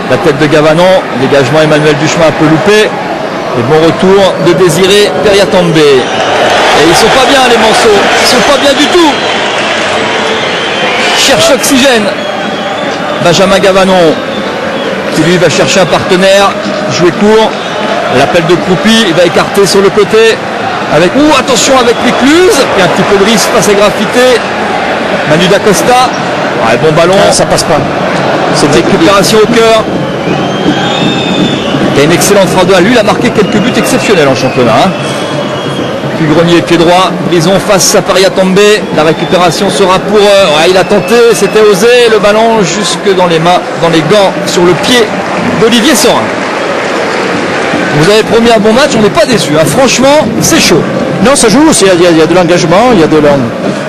La tête de Gavanon, dégagement Emmanuel Duchemin un peu loupé. Et bon retour de Désiré Periatambé. Et ils sont pas bien les Monceaux, ils sont pas bien du tout. Cherche oxygène. Benjamin Gavanon qui lui va chercher un partenaire. Jouer court. L'appel de Kroupi, il va écarter sur le côté. Avec. Ouh, attention avec l'Écluse. Il y a un petit peu de risque face à Graffité. Manu Dacosta. Ouais, bon ballon. Ah, ça passe pas. Cette récupération au cœur. Il y a une excellente frappe de lui, il a marqué quelques buts exceptionnels en championnat. Puy-Grenier, pied droit, Brison face à Periatambé. La récupération sera pour il a tenté, c'était osé, le ballon jusque dans les mains, dans les gants, sur le pied d'Olivier Sorin. Vous avez promis un bon match, on n'est pas déçus. Franchement, c'est chaud. Non, ça joue aussi, il y a de l'engagement, il y a de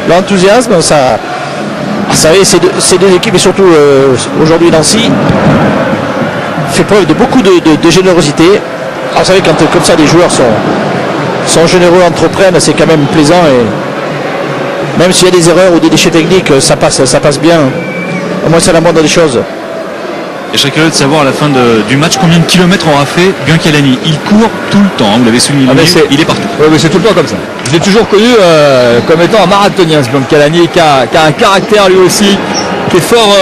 l'enthousiasme. C'est deux équipes, et surtout aujourd'hui Nancy fait preuve de beaucoup de générosité. Alors, vous savez, quand comme ça les joueurs sont généreux, entreprennent, c'est quand même plaisant, et même s'il y a des erreurs ou des déchets techniques, ça passe bien. Au moins c'est la moindre des choses. Et je serais curieux de savoir à la fin du match combien de kilomètres aura fait Biancalani. Il court tout le temps, vous l'avez souligné, il est partout. Oui, mais c'est tout le temps comme ça. Je l'ai toujours connu comme étant un marathonien, ce Biancalani, qui a un caractère lui aussi, qui est fort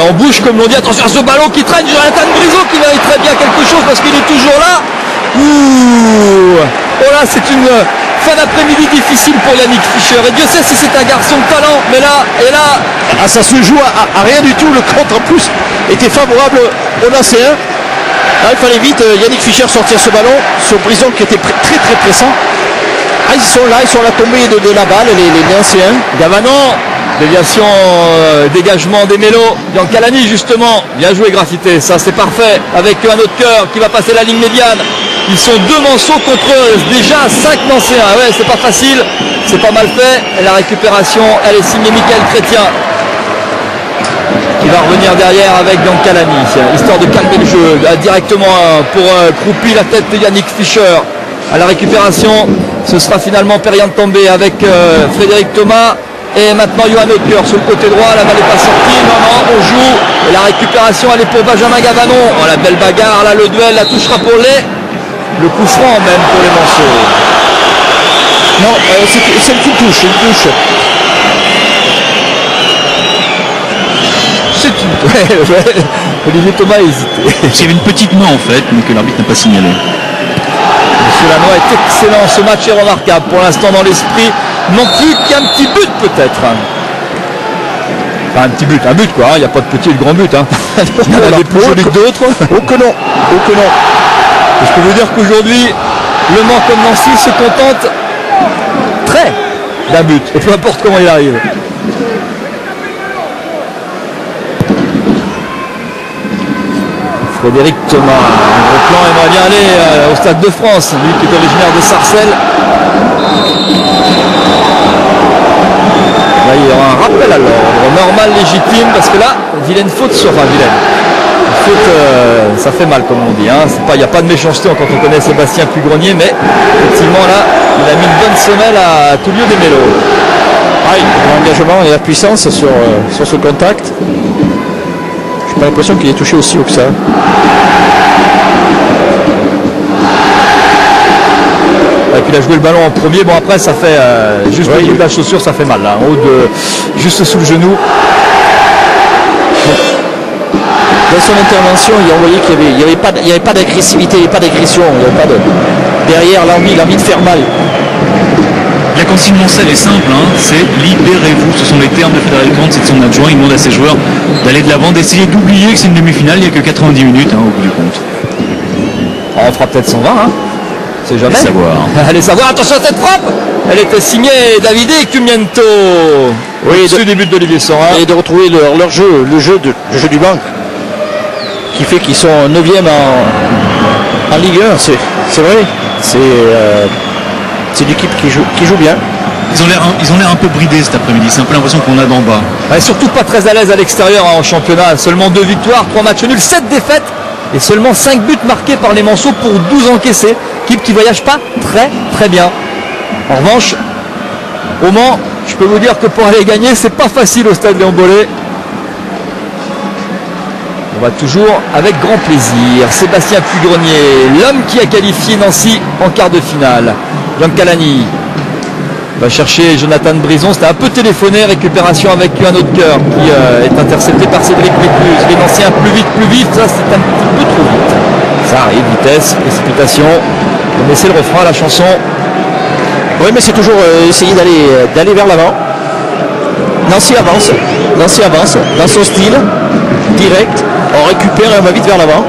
en bouche, comme l'on dit. Attention à ce ballon qui traîne, Jonathan Brison qui mérite très bien quelque chose parce qu'il est toujours là. Ouh, oh là, c'est une fin d'après-midi difficile pour Yannick Fischer. Et Dieu sait si c'est un garçon de talent, mais là, Ah, ça se joue à rien du tout. Le contre en plus était favorable aux Nancéens. Là, il fallait vite Yannick Fischer sortir ce ballon sur Brison qui était très très pressant. Ah, ils sont là tombés de la balle, les Nancéens. Gavanon, déviation, dégagement des Mélos. Biancalani justement, bien joué Graffité, ça c'est parfait. Avec un autre cœur qui va passer la ligne médiane. Ils sont deux Monceaux contre déjà 5 Nancéens. Ouais, c'est pas facile, c'est pas mal fait. Et la récupération, elle est signée Michael Chrétien, qui va revenir derrière avec Biancalani, histoire de calmer le jeu. Directement pour Kroupi, la tête de Yannick Fischer. À la récupération, ce sera finalement Perian També avec Frédéric Thomas. Et maintenant Johan Hawker sur le côté droit, la balle n'est pas sortie, non, on joue. Et la récupération, elle est pour Benjamin Gavanon. Oh, la belle bagarre, là le duel, la touchera pour le coup franc même pour les Monceaux. Non, c'est une touche, C'est une... Olivier Thomas a hésité. Il y avait une petite main en fait, mais que l'arbitre n'a pas signalé. Monsieur Lannoy est excellent, ce match est remarquable pour l'instant dans l'esprit. Non plus qu'un petit but peut-être. Enfin, un but quoi, il n'y a pas de petit et de grand but. Il y en a des plus jolis que d'autres. Oh que non. Et je peux vous dire qu'aujourd'hui, Le Mans comme Nancy se contente très d'un but, et peu importe comment il arrive. Frédéric Thomas, un gros plan, aimerait bien aller au Stade de France, lui qui est originaire de Sarcelles. Là, il y aura un rappel à l'ordre, normal, légitime, parce que là, vilaine faute sur, enfin vilaine. Faute, ça fait mal comme on dit, hein. Il n'y a pas de méchanceté quand on connaît Sébastien Pugrenier, mais effectivement là, il a mis une bonne semelle à Tullio De Melo. Ah, l'engagement et la puissance sur ce contact. J'ai pas l'impression qu'il est touché aussi haut que ça. Et puis il a joué le ballon en premier, bon après ça fait juste au bout de la chaussure, ça fait mal là, en haut de juste sous le genou. Dans son intervention, il a envoyé qu'il n'y avait pas d'agressivité, il n'y avait pas d'agression, il n'y avait pas de derrière l'envie de faire mal. La consigne Moncel est simple, hein, c'est libérez-vous. Ce sont les termes de Frédéric Grant, c'est de son adjoint. Il demande à ses joueurs d'aller de l'avant, d'essayer d'oublier que c'est une demi-finale, il n'y a que 90 minutes au bout du compte. On fera peut-être 120, hein. C'est jamais. Allez savoir. Allez savoir, attention à cette frappe. Elle était signée Davide Cumiento. Oui, au début d'Olivier Saurin. Et de retrouver leur jeu, le jeu du banc, qui fait qu'ils sont 9e en Ligue 1, c'est vrai. C'est une équipe qui joue bien. Ils ont l'air un peu bridés cet après-midi, c'est un peu l'impression qu'on a d'en bas. Ouais, surtout pas très à l'aise à l'extérieur en championnat. Seulement 2 victoires, 3 matchs nuls, 7 défaites et seulement 5 buts marqués par les Manceaux pour 12 encaissés. Équipe qui voyage pas très bien. En revanche, au Mans, je peux vous dire que pour aller gagner, c'est pas facile au stade Léon Bollé. On va toujours avec grand plaisir. Sébastien Pugrenier, l'homme qui a qualifié Nancy en quart de finale. Giancarlo va chercher Jonathan Brison. C'était un peu téléphoné, récupération avec un autre cœur qui est intercepté par Cédric Mécluse. Les Nancéens plus vite, ça c'est un petit peu trop vite. Ça arrive, vitesse, précipitation. Mais c'est le refrain, la chanson. Oui, mais c'est toujours essayer d'aller vers l'avant. Nancy avance dans son style direct. On récupère et on va vite vers l'avant.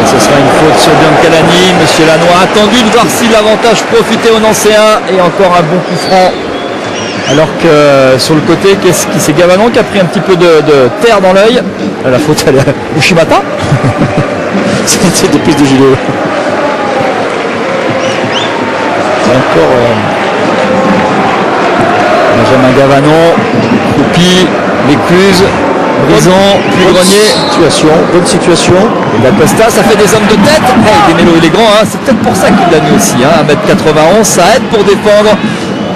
Ce sera une faute sur Biancalani. Monsieur Lannoy a attendu de voir si l'avantage profitait aux Nancéens. Et encore un bon coup franc. Alors que sur le côté, c'est Gavanon qui a pris un petit peu de terre dans l'œil. La faute, elle est Ushimata. C'est des pistes de judo. Encore Benjamin Gavanon, Coupi, Mécluse, Brison, Pugrenier. Bonne situation. Et la Costa, ça fait des hommes de tête. Hey, Demelo, il est grand, hein. C'est peut-être pour ça qu'il l'a mis aussi, hein. 1m91, ça aide pour défendre.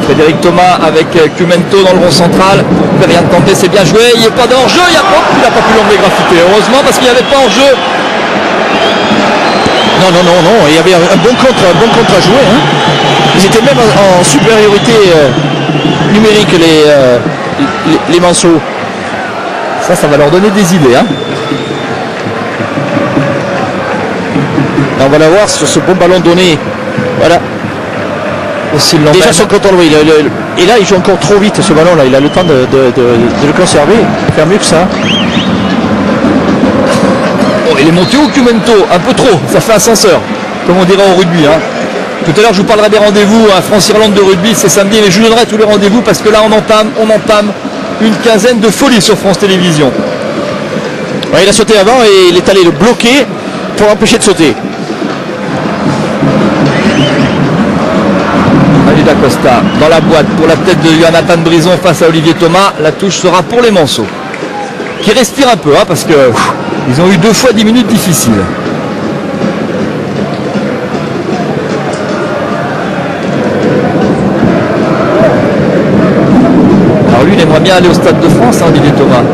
Frédéric Thomas avec Cumento dans le rond central. Mais rien de tenté, c'est bien joué. Il n'y a pas d'hors-jeu. Il n'a pas pu l'emmener graffité. Heureusement, parce qu'il n'y avait pas hors-jeu. Non. Il y avait un bon contre à jouer. Hein. Ils étaient même en supériorité numérique, les Manceaux. Ça va leur donner des idées. Hein. On va la voir sur ce bon ballon donné. Voilà. Déjà son contrôle, oui. Et là, il joue encore trop vite ce ballon-là. Il a le temps de le conserver. Faire mieux que ça. Oh, il est monté au Cumento, un peu trop. Ça fait ascenseur, comme on dirait au rugby. Hein. Tout à l'heure, je vous parlerai des rendez-vous à France-Irlande de rugby. C'est samedi, mais je vous donnerai tous les rendez-vous parce que là, on entame une quinzaine de folies sur France Télévisions. Ouais, il a sauté avant et il est allé le bloquer pour l'empêcher de sauter. Da Costa dans la boîte pour la tête de Jonathan Brison face à Olivier Thomas. La touche sera pour les Manceaux qui respirent un peu hein, parce que ils ont eu 2 fois 10 minutes difficiles. Alors lui il aimerait bien aller au Stade de France, hein, Olivier Thomas.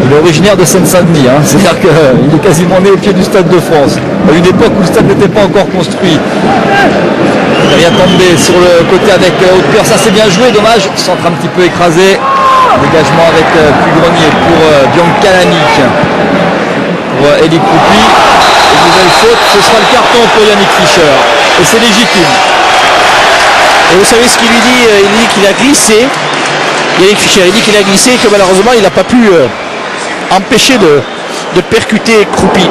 Il est originaire de Seine-Saint-Denis, hein. C'est-à-dire qu'il est quasiment né au pied du Stade de France à une époque où le stade n'était pas encore construit. Rien tombé sur le côté avec Haute-Cœur, ça c'est bien joué, dommage, centre un petit peu écrasé, dégagement avec Pugrenier pour Biancalani, pour Elie Coupi, une nouvelle faute, ce sera le carton pour Yannick Fischer, et c'est légitime. Et vous savez ce qu'il lui dit, il dit qu'il a glissé, Yannick Fischer, il dit qu'il a glissé et que malheureusement il n'a pas pu empêcher de percuter Coupi.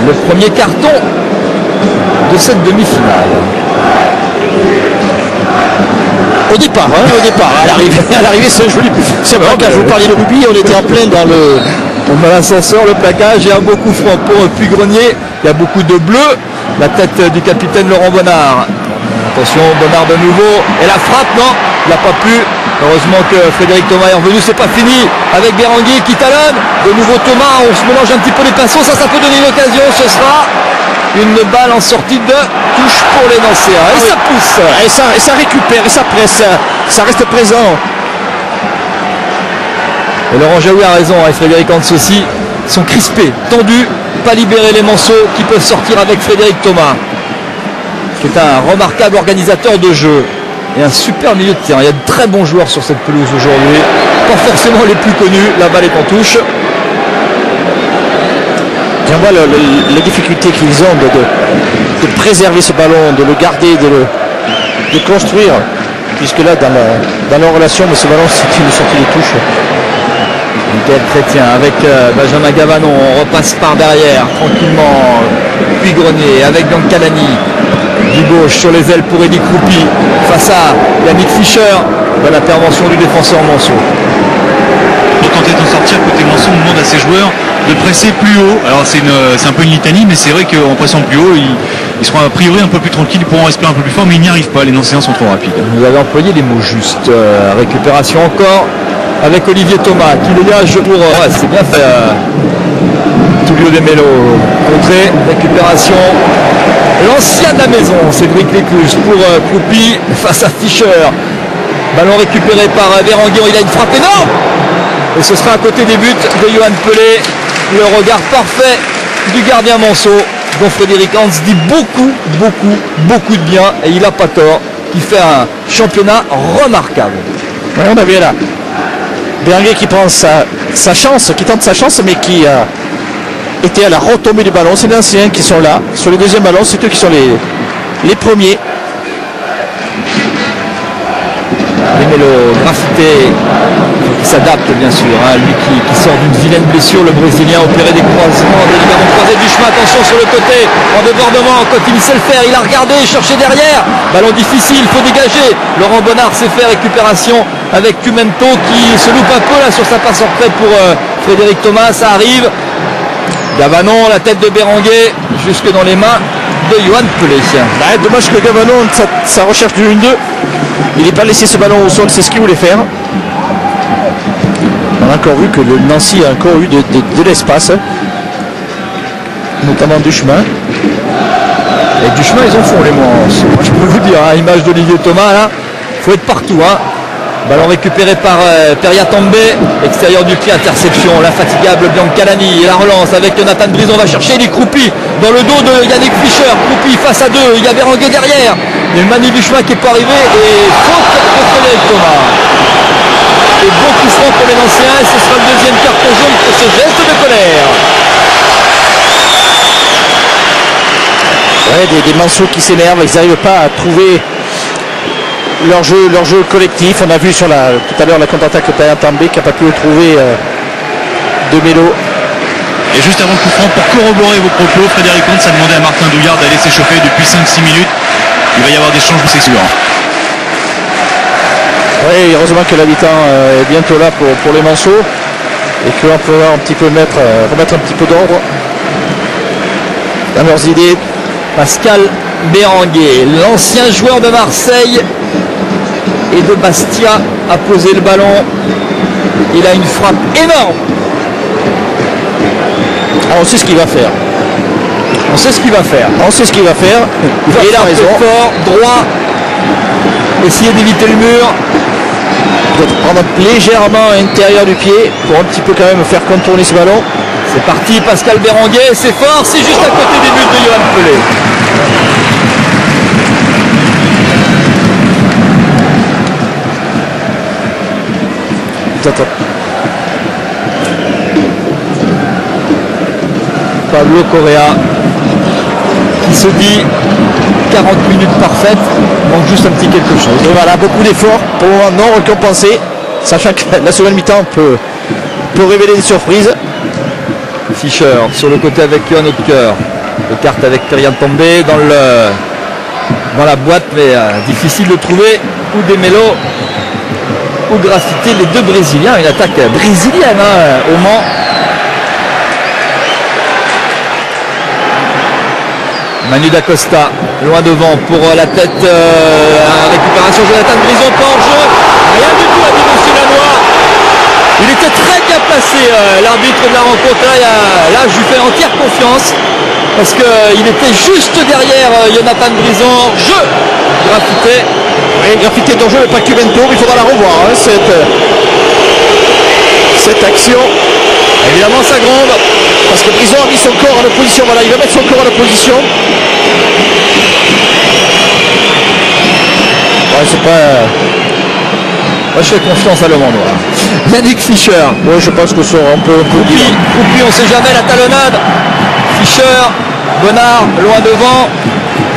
Le premier carton de cette demi-finale. Au départ, à l'arrivée, c'est joli. C'est un plaquage, vous parliez de rugby, on était en plein dans le... On a l'ascenseur, le plaquage et un beau coup franc pour Puy-Grenier. Il y a beaucoup de bleu. La tête du capitaine Laurent Bonnard. Attention, Bonnard de nouveau. Et la frappe, non, il n'a pas pu. Heureusement que Frédéric Thomas est revenu. C'est pas fini avec Béranguier qui talonne. De nouveau Thomas, on se mélange un petit peu les pinceaux. Ça peut donner une occasion. Ce sera une balle en sortie de touche pour les Nancéens. Et ça pousse. Et ça récupère, et ça presse. Ça reste présent. Et Laurent Jaoui a raison, et Frédéric Hans aussi. Ils sont crispés, tendus, pas libérer les manceaux qui peuvent sortir avec Frédéric Thomas, qui est un remarquable organisateur de jeu et un super milieu de terrain. Il y a de très bons joueurs sur cette pelouse aujourd'hui, pas forcément les plus connus. La balle est en touche. On voit les difficultés qu'ils ont de préserver ce ballon, de le garder, de construire, puisque là dans leur relation, mais ce ballon c'est une sortie de touche. Michael Chrétien avec Benjamin Gavanon, on repasse par derrière tranquillement, Puy-Grenier avec Calani du gauche sur les ailes pour Eddie Croupi face à Yannick Fischer. Bonne intervention du défenseur Manceau. Pour tenter d'en sortir, côté Manceau, on demande à ses joueurs de presser plus haut. Alors c'est un peu une litanie, mais c'est vrai qu'en pressant plus haut, ils seront a priori un peu plus tranquilles, ils pourront respirer un peu plus fort, mais ils n'y arrivent pas, les Nancéens sont trop rapides. Vous avez employé les mots justes. Récupération encore avec Olivier Thomas qui dégage pour... ouais, c'est bien fait. Tullio De Melo. Contrée, récupération. L'ancien de la maison, Cédric Lécluse pour Croupi face à Fischer. Ballon récupéré par Béranguier, il a une frappe énorme. Et ce sera à côté des buts de Johan Pelé. Le regard parfait du gardien Manceau, dont Frédéric Hans dit beaucoup de bien, et il n'a pas tort, qui fait un championnat remarquable. Ouais, on avait là Béranguier qui prend sa chance, qui tente sa chance, mais qui était à la retombée du ballon. C'est les anciens qui sont là. Sur le deuxième ballon, c'est eux qui sont les premiers. Melo graffité, qui s'adapte bien sûr, hein, lui qui sort d'une vilaine blessure, le Brésilien opéré des croisements, des ligaments croisés du chemin. Attention sur le côté, en débordement, Cotini sait le faire, il a regardé, cherché derrière, ballon difficile, il faut dégager. Laurent Bonnard s'est fait, récupération avec Cumento qui se loupe un peu là sur sa passe en prêt pour Frédéric Thomas. Ça arrive, Gavanon, la tête de Béranguier jusque dans les mains de Johan Pelé. Dommage que Gavanon, sa recherche du 1-2, il n'est pas laissé ce ballon au sol, c'est ce qu'il voulait faire. On a encore vu que le Nancy a encore eu de l'espace, notamment du chemin. Et du chemin, ils en font les manches. Moi, je peux vous dire, à l'image d'Olivier Thomas, là, il faut être partout. Hein. Ballon récupéré par Peria També, extérieur du pied, interception, l'infatigable Calani, et la relance avec Nathan Brison, va chercher les Croupi dans le dos de Yannick Fischer. Croupi face à deux, il y avait Béranguier derrière. Il y a une manie du chemin qui n'est pas arrivée et faute de Frédéric Thomas. Et beaucoup franc pour les Nancéens et ce sera le deuxième carton jaune pour ce geste de colère. Ouais, des Manceaux qui s'énervent, ils n'arrivent pas à trouver leur jeu collectif. On a vu tout à l'heure la contre-attaque de Peria També qui n'a pas pu le trouver De Melo. Et juste avant le coup franc, pour corroborer vos propos, Frédéric Hans a demandé à Martin Douillard d'aller s'échauffer depuis 5-6 minutes. Il va y avoir des changements, c'est sûr. Oui, heureusement que l'habitant est bientôt là pour les Manceaux et qu'on peut un petit peu remettre un petit peu d'ordre dans leurs idées. Pascal Béranguier, l'ancien joueur de Marseille et de Bastia, a posé le ballon. Il a une frappe énorme. On sait ce qu'il va faire. On sait ce qu'il va faire. On sait ce qu'il va faire. Il a raison. Fort, droit. Essayer d'éviter le mur. Peut-être prendre légèrement à l'intérieur du pied pour un petit peu quand même faire contourner ce ballon. C'est parti, Pascal Béranguier. C'est fort. C'est juste à côté des buts de Johan Pelé. Pablo Correa qui se dit 40 minutes parfaites, manque juste un petit quelque chose. Et voilà, beaucoup d'efforts pour le moment non récompensés, sachant que la seconde mi-temps peut révéler des surprises. Fischer sur le côté avec Johan Oetker. Les cartes avec Kylian Tombé dans la boîte, mais difficile de trouver ou des mélos ou graffiter les deux Brésiliens. Une attaque brésilienne au Mans. Manu D'Acosta, loin devant pour la tête. Récupération Jonathan Brison, pas en jeu. Rien du tout, a dit Monsieur Lanois. Il était très bien placé, l'arbitre de la rencontre. Là, je lui fais entière confiance. Parce qu'il était juste derrière Jonathan Brison. Jeu graffité. Oui, graffité d'enjeu, mais pas Cumento. Il faudra la revoir, hein, cette action. Évidemment, ça gronde. Parce que Brison a mis son corps en opposition. Voilà, il va mettre son corps en opposition. Ouais, c'est pas... Moi, je fais confiance à l'homme en noir. Yannick Fischer. Oui, je pense que ça, on peut dire. Coupi, on sait jamais la talonnade. Fischer, Bonnard, loin devant.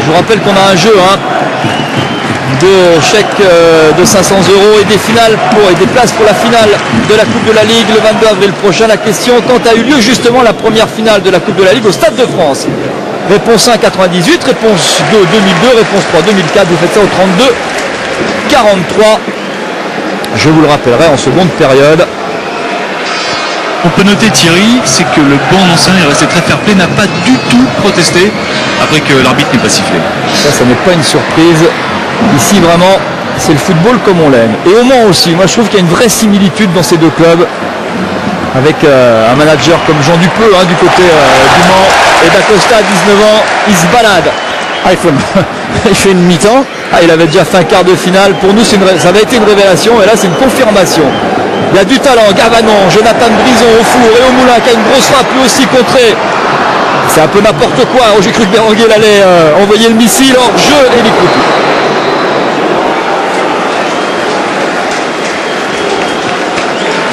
Je vous rappelle qu'on a un jeu, de chèques de 500 € et des finales et des places pour la finale de la Coupe de la Ligue le 22 avril prochain. La question, quand a eu lieu justement la première finale de la Coupe de la Ligue au Stade de France? Réponse 1, 98, réponse 2, 2002, réponse 3, 2004. Vous faites ça au 32, 43. Je vous le rappellerai en seconde période. On peut noter, Thierry, c'est que le banc ancien est resté très fair-play, n'a pas du tout protesté après que l'arbitre n'ait pas sifflé. Ça n'est pas une surprise. Ici, vraiment, c'est le football comme on l'aime. Et au Mans aussi, moi je trouve qu'il y a une vraie similitude dans ces deux clubs. Avec un manager comme Jean Dupeux du côté du Mans. Et D'Acosta à 19 ans, il se balade. Il fait une mi-temps. Il avait déjà fait un quart de finale. Pour nous, ça avait été une révélation. Et là, c'est une confirmation. Il y a du talent. Gavanon, Jonathan Brison au four et au moulin qui a une grosse frappe lui aussi contrée. C'est un peu n'importe quoi. J'ai cru que Berenguer allait envoyer le missile hors jeu et les coups.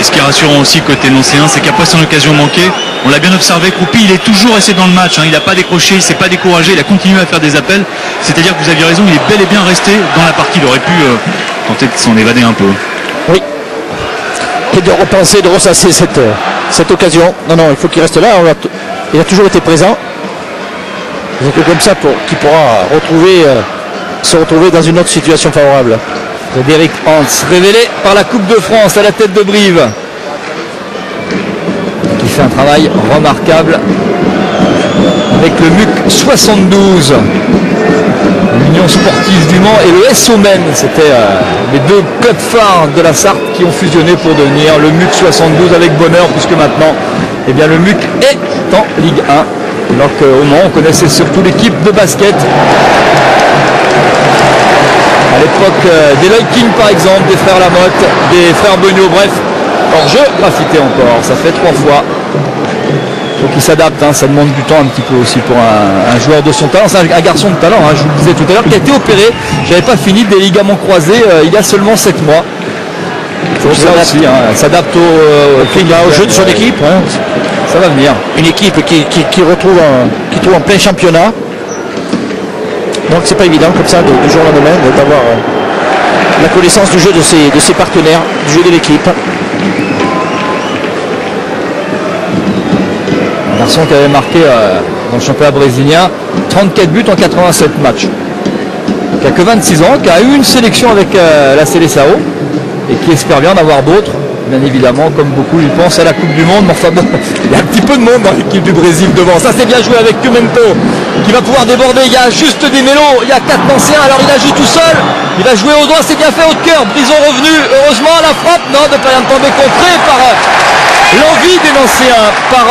Et ce qui est rassurant aussi côté Nancéen, c'est qu'après son occasion manquée, on l'a bien observé, Croupi, il est toujours resté dans le match, il n'a pas décroché, il ne s'est pas découragé, il a continué à faire des appels. C'est-à-dire que vous aviez raison, il est bel et bien resté dans la partie, il aurait pu tenter de s'en évader un peu. Oui. Et de repenser, de ressasser cette occasion. Non, il faut qu'il reste là, il a toujours été présent. C'est que comme ça qu'il pourra se retrouver dans une autre situation favorable. Frédéric Hans, révélé par la Coupe de France à la tête de Brive, qui fait un travail remarquable avec le MUC 72, l'Union Sportive du Mans et le SO Men. C'était les deux clubs phares de la Sarthe qui ont fusionné pour devenir le MUC 72 avec bonheur, puisque maintenant le MUC est en Ligue 1. Alors qu'au Mans, on connaissait surtout l'équipe de basket. À l'époque d'Eloy King par exemple, des frères Lamotte, des frères Beugnot, bref, hors-jeu, graffité encore, ça fait 3 fois. Donc il s'adapte, ça demande du temps un petit peu aussi pour un joueur de son talent. C'est un garçon de talent, je vous le disais tout à l'heure, qui a été opéré, j'avais pas fini, des ligaments croisés il y a seulement 7 mois. Donc ça aussi, s'adapte au jeu de son équipe. Ça va venir. Une équipe qui trouve en plein championnat. Donc c'est pas évident comme ça du jour au lendemain d'avoir la connaissance du jeu de ses partenaires, du jeu de l'équipe. Un garçon qui avait marqué dans le championnat brésilien 34 buts en 87 matchs. Qui a que 26 ans, qui a eu une sélection avec la Seleção et qui espère bien en avoir d'autres. Bien évidemment, comme beaucoup, ils pensent à la Coupe du Monde. Mais enfin bon, il y a un petit peu de monde dans l'équipe du Brésil devant. Ça c'est bien joué avec Cumento qui va pouvoir déborder. Il y a juste des mélos, il y a 4 Nancéens. Alors il agit tout seul. Il va jouer au doigt, c'est bien fait, haut de cœur. Brison revenu, heureusement la frappe. Non, de Payant Tombé contré par l'envie des Nancéens, par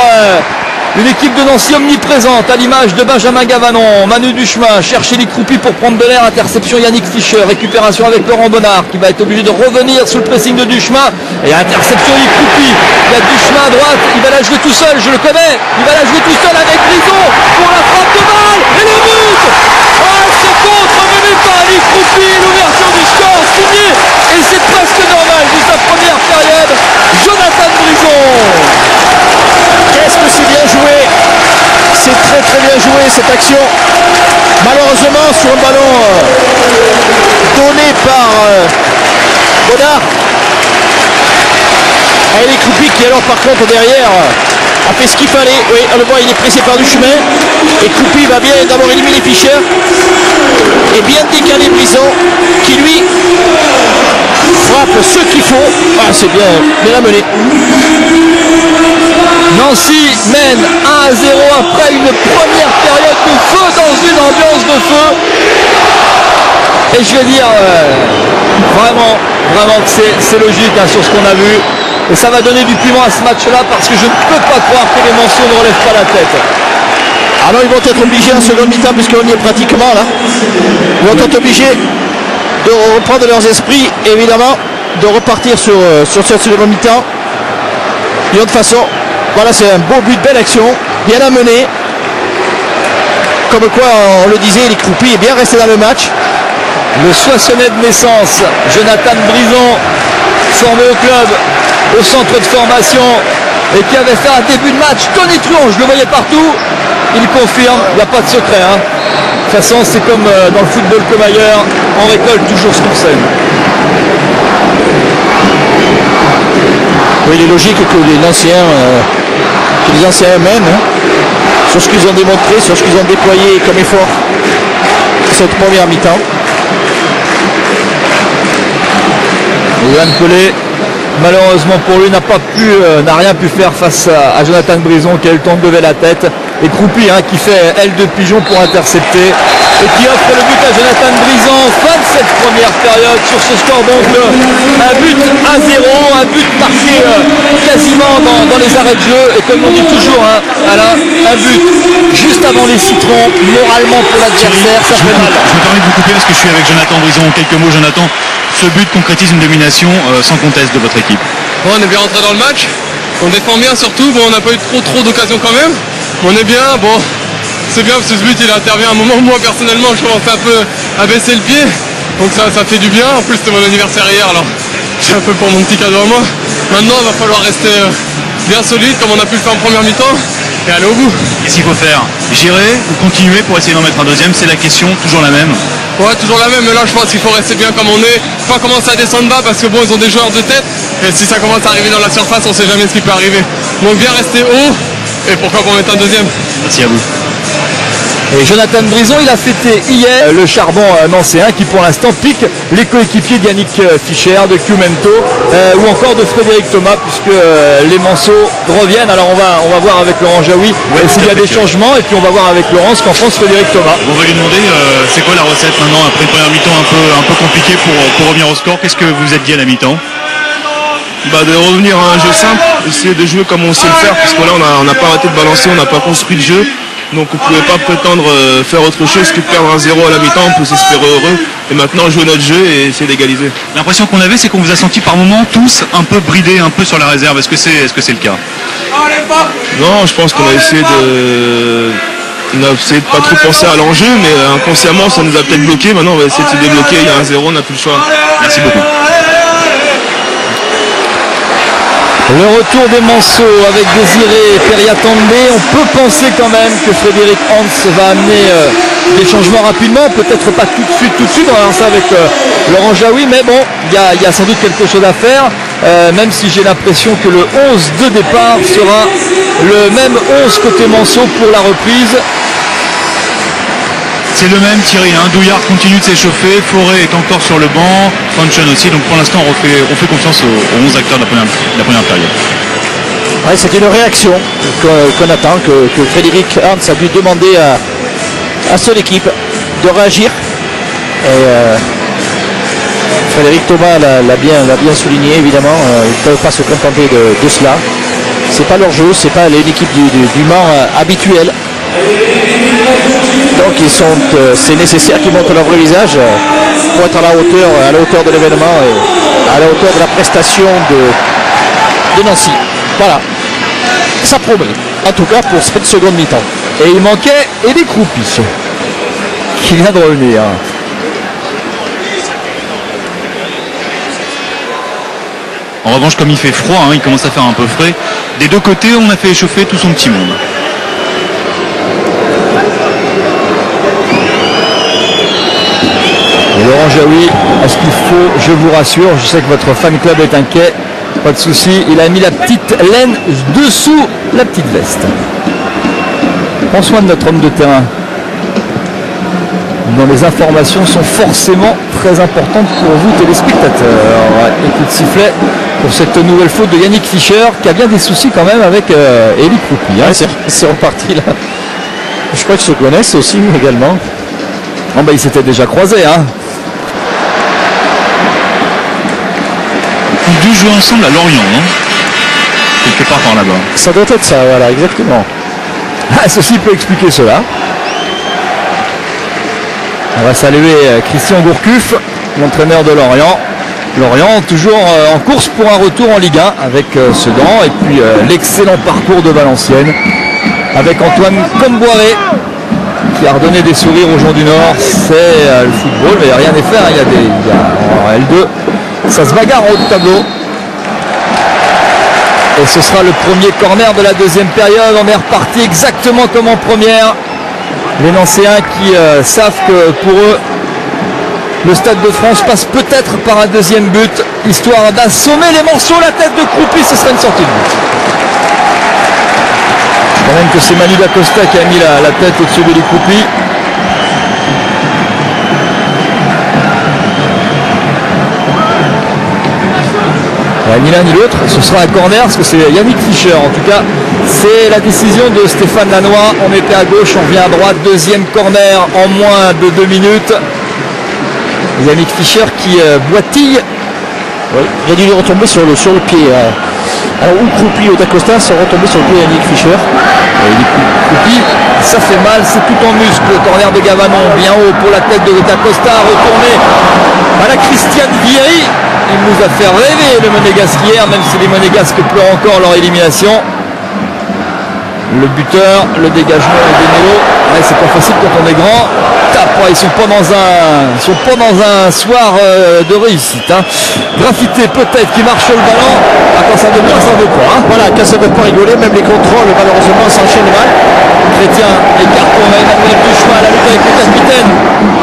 une équipe de Nancy omniprésente, à l'image de Benjamin Gavanon. Manu Duchemin cherche les Croupi pour prendre de l'air. Interception Yannick Fischer. Récupération avec Laurent Bonnard qui va être obligé de revenir sous le pressing de Duchemin. Et interception Yannick Croupi. Il y a Duchemin à droite. Il va la jouer tout seul, je le connais. Il va la jouer tout seul avec Brison pour la frappe de balle. Et le but. Ce contre mené par Yannick Croupi. L'ouverture du score signé. Et c'est presque normal de sa première période. Jonathan Brison. Qu'est-ce que c'est bien joué, c'est très très bien joué cette action. Malheureusement sur un ballon donné par Bonnard. Et les Croupi qui alors par contre derrière a fait ce qu'il fallait. Oui, on le voit, il est pressé par du chemin. Et Coupi va bien d'abord éliminer Fischer. Et bien décaler Brison, qui lui frappe ce qu'il faut. Ah, c'est bien amené. Nancy mène 1-0 après une première période de feu dans une ambiance de feu. Et je vais dire, vraiment que c'est logique sur ce qu'on a vu. Et ça va donner du piment à ce match-là parce que je ne peux pas croire que les Monceaux ne relèvent pas la tête. Alors ils vont être obligés en seconde mi-temps, puisqu'on y est pratiquement là. Ils vont être obligés de reprendre leurs esprits, évidemment, de repartir sur cette seconde mi-temps. De toute façon, voilà, c'est un beau but, belle action, bien amené. Comme quoi, on le disait, les Croupis est bien resté dans le match. Le Soissonnais de naissance, Jonathan Brison, formé au club, au centre de formation, et qui avait fait un début de match tonitruant, je le voyais partout. Il confirme, il n'y a pas de secret. De toute façon, c'est comme dans le football comme ailleurs, on récolte toujours ce qu'on sème. Oui, il est logique que les anciens mènent sur ce qu'ils ont démontré, sur ce qu'ils ont déployé comme effort cette première mi-temps. Johan Pelé, malheureusement pour lui, n'a rien pu faire face à Jonathan Brison qui a eu le temps de lever la tête. Et Croupi qui fait aile de pigeon pour intercepter et qui offre le but à Jonathan Brison. Fin de cette première période sur ce score, donc un but à 0, un but marqué quasiment dans les arrêts de jeu. Et comme on dit toujours, Alain, un but juste avant les citrons, moralement pour l'adversaire, ça fait mal. Je me permets de vous couper parce que je suis avec Jonathan Brison. En quelques mots, Jonathan, ce but concrétise une domination sans conteste de votre équipe. Bon, on est bien rentré dans le match, on défend bien surtout, bon, on n'a pas eu trop d'occasions quand même. On est bien, bon, c'est bien parce que ce but il intervient à un moment où moi personnellement je commençais un peu à baisser le pied, donc ça fait du bien. En plus c'était mon anniversaire hier, alors c'est un peu pour mon petit cadeau à moi. Maintenant il va falloir rester bien solide comme on a pu le faire en première mi-temps et aller au bout. Qu'est-ce qu'il faut faire? Gérer ou continuer pour essayer d'en mettre un deuxième? C'est la question, toujours la même. Ouais, toujours la même, mais là je pense qu'il faut rester bien comme on est, pas commencer à descendre bas parce que bon ils ont des joueurs de tête et si ça commence à arriver dans la surface on sait jamais ce qui peut arriver. Donc bien rester haut. Et pourquoi pas mettre un deuxième? Merci à vous. Et Jonathan Brison, il a fêté hier le charbon nancéen qui pour l'instant pique les coéquipiers d'Yannick Fischer, de Cumento ou encore de Frédéric Thomas puisque les Monceaux reviennent. Alors on va voir avec Laurent Jaoui s'il y a des changements et puis on va voir avec Laurence qu'en pense Frédéric Thomas. On va lui demander c'est quoi la recette maintenant après une première mi-temps un peu compliquée pour revenir au score. Qu'est-ce que vous êtes dit à la mi-temps? De revenir à un jeu simple, essayer de jouer comme on sait le faire, parce que là on n'a pas arrêté de balancer, on n'a pas construit le jeu, donc on ne pouvait pas prétendre faire autre chose que de perdre un 0 à la mi-temps. On peut s'espérer heureux et maintenant jouer notre jeu et essayer d'égaliser. L'impression qu'on avait, c'est qu'on vous a senti par moments tous un peu bridés, un peu sur la réserve. Est-ce que c'est le cas? Non, je pense qu'on a essayé de pas trop penser à l'enjeu, mais inconsciemment ça nous a peut-être bloqué. Maintenant on va essayer de se débloquer, il y a un 0, on n'a plus le choix. Merci beaucoup. Le retour des Monceaux avec Désiré Periatandé. On peut penser quand même que Frédéric Hans va amener des changements rapidement, peut-être pas tout de suite, on va voir ça avec Laurent Jaoui, mais bon, il y a sans doute quelque chose à faire, même si j'ai l'impression que le 11 de départ sera le même 11 côté Monceaux pour la reprise. C'est le même Thierry, Douillard continue de s'échauffer, Forêt est encore sur le banc, Fanchon aussi, donc pour l'instant on fait confiance aux 11 acteurs de la première période. Ouais, c'est une réaction qu'on attend, que Frédéric Hans a dû demander à son équipe de réagir. Et Frédéric Thomas l'a bien souligné, évidemment, ils ne peuvent pas se contenter de cela. C'est pas leur jeu, c'est pas une équipe du Mans habituelle. Donc c'est nécessaire qu'ils montrent leur vrai visage pour être à la hauteur de l'événement et à la hauteur de la prestation de Nancy. Voilà, ça promet, en tout cas pour cette seconde mi-temps. Et il manquait Eddie Croupi qui vient de revenir. En revanche, comme il fait froid, il commence à faire un peu frais. Des deux côtés, on a fait échauffer tout son petit monde. Et Laurent Jaoui, est-ce qu'il faut, je vous rassure, je sais que votre fan club est inquiet, Pas de souci, il a mis la petite laine dessous la petite veste. Prends soin de notre homme de terrain. Dont les informations sont forcément très importantes pour vous téléspectateurs. Ouais, et coup de sifflet pour cette nouvelle faute de Yannick Fischer qui a bien des soucis quand même avec Eli Kroupi. Hein. Ouais, c'est reparti là. Je crois qu'ils se connaissent aussi également. Oh, bah, ils s'étaient déjà croisés. Hein. Ils dû jouer ensemble à Lorient, non? Quelque part par là-bas. Ça doit être ça, voilà, exactement. Ah, ceci peut expliquer cela. On va saluer Christian Gourcuff, l'entraîneur de Lorient. Lorient toujours en course pour un retour en Ligue 1 avec Sedan et puis l'excellent parcours de Valenciennes avec Antoine Comboiré qui a redonné des sourires aux gens du Nord. C'est le football, mais rien n'est fait. Hein. Il y a en L2, ça se bagarre en haut de tableau. Et ce sera le premier corner de la deuxième période. On est reparti exactement comme en première. Les Nancéens qui savent que pour eux, le Stade de France passe peut-être par un deuxième but, histoire d'assommer les morceaux. La tête de Kroupi, ce serait une sortie de but. Quand même que c'est Manu Dacosta qui a mis la tête au-dessus de Kroupi. Ni l'un ni l'autre, ce sera un corner parce que c'est Yannick Fischer. En tout cas, c'est la décision de Stéphane Lannoy. On était à gauche, on vient à droite. Deuxième corner en moins de 2 minutes. Yannick Fischer qui boitille. Oui, il a dû retomber sur le pied. Alors, ou Kroupi ou Dacosta sont retombés sur le pied Yannick Fischer. Kroupi, ça fait mal, c'est tout en muscle. Le corner de Gavanon, bien haut pour la tête de Dacosta, retourné à la Christiane Vieri. Il nous a fait rêver le Monégasque hier, même si les Monégasques pleurent encore leur élimination. Le buteur, le dégagement des Mélos. Ouais, c'est pas facile quand on est grand. Ils sont pas dans un soir de réussite. Hein. Graffité peut-être qui marche sur le ballon. Ah, quand ça veut bien, ça veut pas. Hein. Voilà, quand ça veut pas rigoler, même les contrôles malheureusement s'enchaînent mal. Chrétien écarte pour Emmanuel Duchemin, la lutte avec le capitaine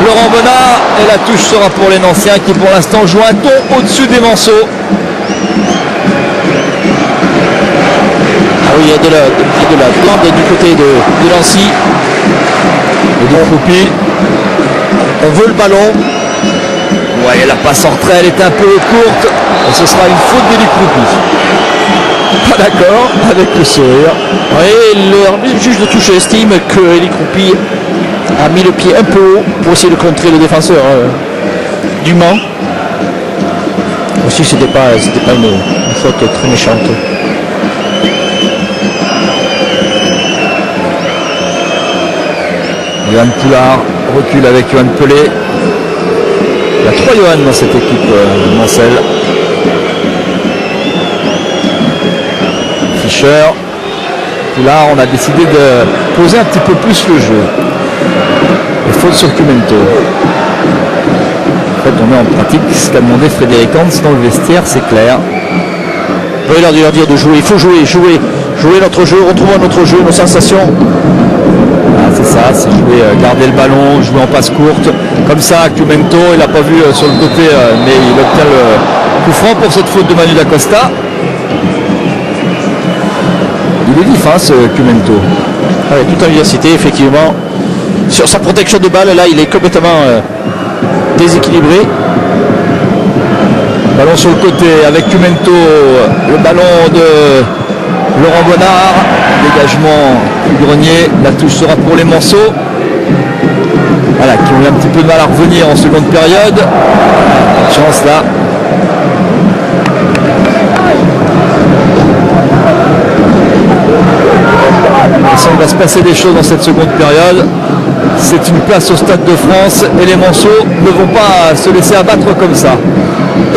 Laurent Bonnard. Et la touche sera pour les Nancéens qui pour l'instant jouent un ton au-dessus des manceaux. Ah oui, il y a de la demande du côté de Nancy. Et donc Kroupi. On veut le ballon. Ouais, la passe en retrait, elle est un peu courte. Et ce sera une faute d'Eli Kroupi. Pas d'accord avec le sourire. Oui, le juge de touche estime que Eli Kroupi a mis le pied un peu haut pour essayer de contrer le défenseur du Mans. Aussi, c'était pas une faute très méchante. Johan Poulard recule avec Johan Pelé. Il y a 3 Johan dans cette équipe Mancel. Fischer, Poulard, on a décidé de poser un petit peu plus le jeu. Et faute sur Cumento. En fait, on met en pratique ce qu'a demandé Frédéric Hans dans le vestiaire, c'est clair. Oui, il a dû leur dire de jouer. Il faut jouer notre jeu, retrouver notre jeu, nos sensations. Ah, c'est ça, c'est jouer, garder le ballon, jouer en passe courte. Comme ça, Cumento, il n'a pas vu sur le côté, mais il obtient le coup franc pour cette faute de Manu Dacosta. Il est vif, hein, ce Cumento. Avec toute en vivacité, effectivement. Sur sa protection de balle, là, il est complètement déséquilibré. Ballon sur le côté avec Cumento, le ballon de Laurent Bonnard, dégagement du Grenier, la touche sera pour les Manceaux. Voilà, qui ont eu un petit peu de mal à revenir en seconde période. Chance là. Il semble va se passer des choses dans cette seconde période. C'est une place au Stade de France et les Manceaux ne vont pas se laisser abattre comme ça.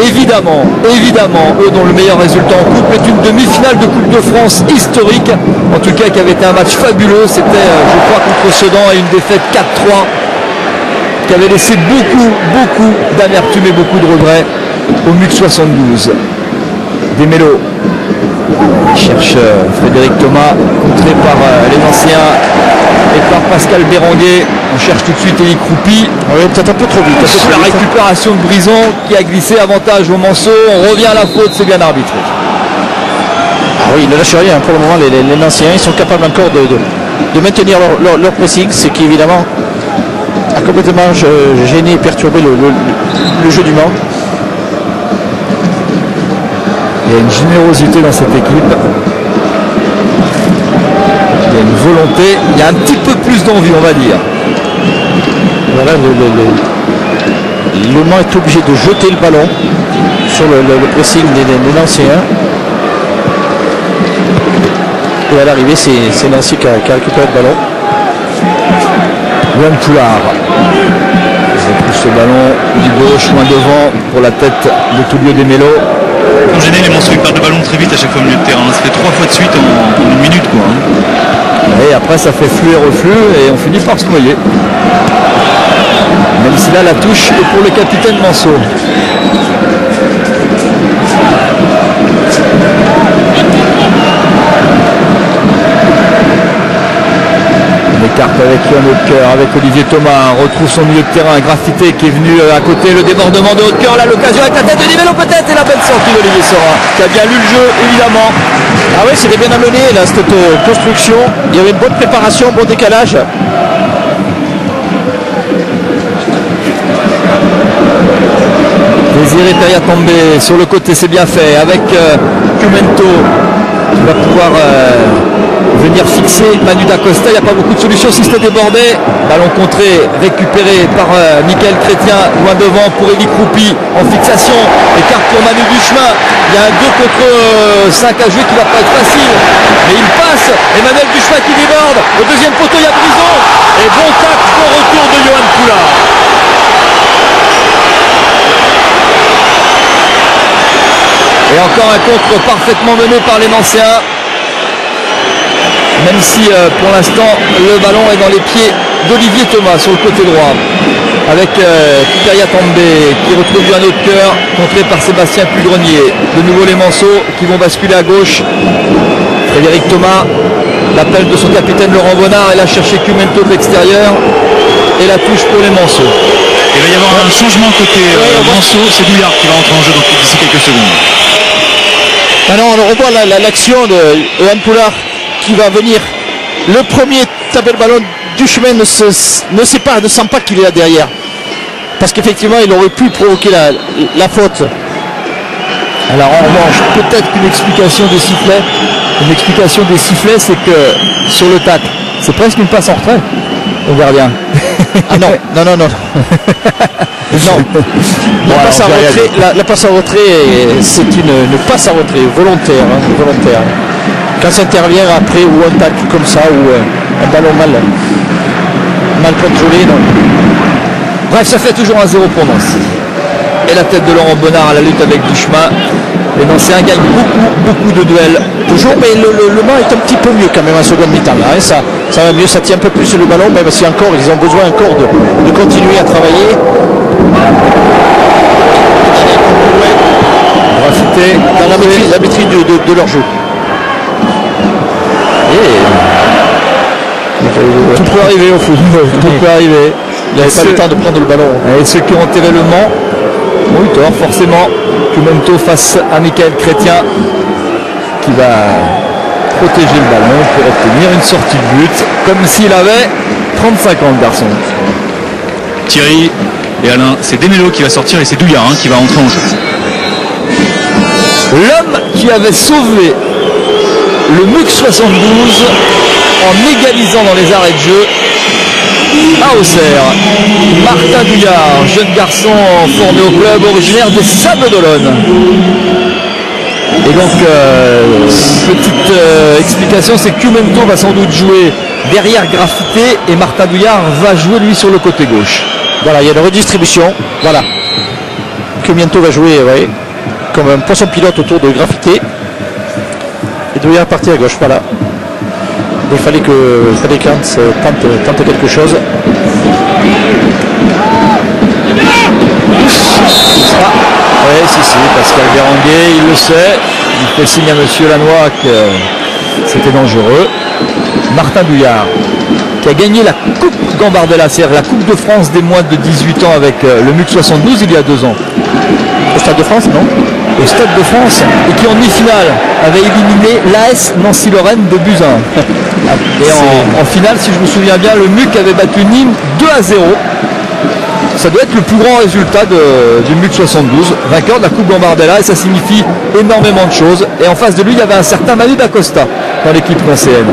Évidemment, eux dont le meilleur résultat en coupe est une demi-finale de Coupe de France historique, en tout cas qui avait été un match fabuleux, c'était je crois contre Sedan et une défaite 4-3 qui avait laissé beaucoup d'amertume et beaucoup de regrets au MUC 72. Desmélo cherche Frédéric Thomas, contré par les anciens et par Pascal Béranguet. On cherche tout de suite Eli Kroupi. Oui, peut-être un peu trop vite. La récupération de Brison qui a glissé, avantage au Manceau. On revient à la faute, c'est bien arbitré. Oui, ils ne lâchent rien pour le moment. Les Nancéens, ils sont capables encore de maintenir leur pressing, ce qui évidemment a complètement gêné et perturbé le jeu du Mans. Il y a une générosité dans cette équipe. Il y a une volonté. Il y a un petit peu plus d'envie, on va dire. Voilà, le Mans est obligé de jeter le ballon sur le pressing des Nancéens. Et à l'arrivée, c'est Nancy qui a récupéré le ballon. Yann Poulard. Il retrouve ce ballon du gauche, loin devant, pour la tête de Tullio De Melo. En général, les Manceaux perdent le ballon très vite à chaque fois au milieu de terrain. Ça fait 3 fois de suite en une minute, quoi. Et après, ça fait flux et reflux, et on finit par se noyer. Même si là, la touche est pour le capitaine Manceau. On écarte avec Johan Hautecœur, avec Olivier Thomas, on retrouve son milieu de terrain, Graffité qui est venu à côté, le débordement de Hautecœur, là l'occasion avec la tête de Nivelo peut-être, et la belle sortie d'Olivier Sora, qui a bien lu le jeu évidemment. Ah oui, c'était bien amené là, cette construction. Il y avait une bonne préparation, bon décalage. Désiré Peria tombé sur le côté, c'est bien fait avec Cumento qui va pouvoir venir fixer Manu D'Acosta. Il n'y a pas beaucoup de solutions si c'était débordé. Ballon contré, récupéré par Michael Chrétien, loin devant pour Élie Croupi en fixation. Écart pour Manu Duchemin. Il y a un 2 contre 5 à jouer qui ne va pas être facile. Mais il passe. Emmanuel Duchemin qui déborde. Au deuxième poteau, il y a Brison. Et bon tac, bon retour de Johan Poulard. Et encore un contre parfaitement mené par les Nancéens. Même si pour l'instant le ballon est dans les pieds d'Olivier Thomas sur le côté droit. Avec Peria També qui retrouve un autre cœur, contré par Sébastien Pulgrenier. De nouveau les Manceaux qui vont basculer à gauche. Frédéric Thomas, l'appel de son capitaine Laurent Bonnard, et là chercher Cumento de l'extérieur. Et la touche pour les Manceaux. Il va y avoir un changement côté Manceaux, c'est Douillard qui va entrer en jeu d'ici quelques secondes. Alors on revoit l'action de Johan Poulard qui va venir. Le premier taper le ballon, Duchemin ne sent pas qu'il est là derrière. Parce qu'effectivement il aurait pu provoquer la faute. Alors en revanche, peut-être qu'une explication des sifflets. Une explication des sifflets, c'est que sur le tacle, c'est presque une passe en retrait au gardien. Ah non, non, non, non. Non. La passe en retrait, c'est une passe en retrait volontaire, hein, volontaire. Quand ça intervient après ou un tacle comme ça ou un ballon mal contrôlé, non. Bref, ça fait toujours un 0 pour Nancy. Et la tête de Laurent Bonnard à la lutte avec Duchemin. Les Nancéens gagnent beaucoup de duels. Toujours, mais le Mans est un petit peu mieux quand même en seconde mi-temps. Hein, ça va mieux, ça tient un peu plus sur le ballon, même si encore ils ont besoin encore de continuer à travailler. Graffité dans la maîtrise de leur jeu. Tout peut arriver au foot. Tout peut arriver. Il n'avait pas le temps de prendre le ballon. Et ceux qui ont enterré le Mans ont eu tort, forcément. Cumento face à Michael Chrétien qui va protéger le ballon pour obtenir une sortie de but comme s'il avait 35 ans, le garçon. Thierry et Alain, c'est De Melo qui va sortir et c'est Douillard qui va entrer en jeu. L'homme qui avait sauvé le MUC 72 en égalisant dans les arrêts de jeu à Auxerre. Martin Douillard, jeune garçon formé au club, originaire des Sables-d'Olonne. Et donc, petite explication, c'est que Cumento va sans doute jouer derrière Graffité et Martin Douillard va jouer lui sur le côté gauche. Voilà, il y a une redistribution. Voilà. Cumento va jouer comme un poisson pilote autour de Graffité. Et Douillard parti à gauche, voilà. Il fallait que Frédéric Lantz tente quelque chose. Oui, si, Pascal Béranguet, il le sait. Il fait signe à monsieur Lannoy que c'était dangereux. Martin Douillard, qui a gagné la Coupe Gambardella, c'est-à-dire la Coupe de France des moins de 18 ans avec le MUC 72 il y a 2 ans. Au Stade de France, non? au Stade de France et qui en demi-finale avait éliminé l'AS Nancy-Lorraine de buts à 1. Et en finale, si je me souviens bien, le MUC avait battu Nîmes 2-0. Ça doit être le plus grand résultat du MUC 72, vainqueur de la Coupe Gambardella, et ça signifie énormément de choses. Et en face de lui, il y avait un certain Manu Dacosta dans l'équipe nancéenne.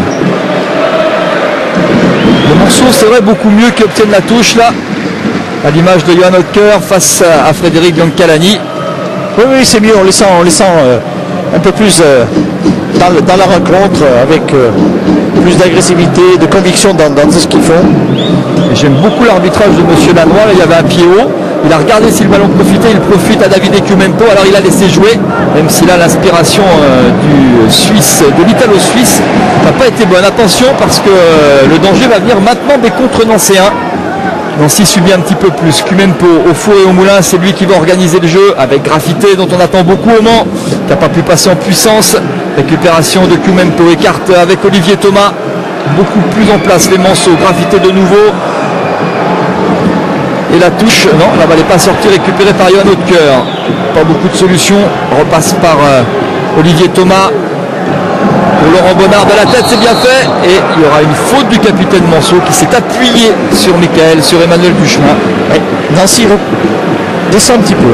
Le morceau, c'est vrai, beaucoup mieux qui obtiennent la touche là, à l'image de Johan Oetker face à Frédéric Biancalani. Oui, c'est mieux, on les sent un peu plus dans la rencontre, avec plus d'agressivité, de conviction dans ce qu'ils font. J'aime beaucoup l'arbitrage de M. Lanois. Il y avait un pied haut, il a regardé si le ballon profitait, il profite à David Ecumempo, alors il a laissé jouer, même si là l'inspiration de l'Italo-Suisse n'a pas été bonne. Attention, parce que le danger va venir maintenant des contre-nancéens. Nancy subit un petit peu plus. Ecumempo au four et au moulin, c'est lui qui va organiser le jeu avec Graffité, dont on attend beaucoup au Mans, qui n'a pas pu passer en puissance. Récupération de Ecumempo, écarte avec Olivier Thomas, beaucoup plus en place les Manceaux. Graffité de nouveau. Et la touche, non, la balle n'est pas sortie, récupérée par Johan Oetker. Pas beaucoup de solutions. Repasse par Olivier Thomas. Pour Laurent Bonnard de la tête, c'est bien fait. Et il y aura une faute du capitaine Manceau qui s'est appuyé sur Michael, sur Emmanuel Buchemin. Ouais. Nancy descend un petit peu.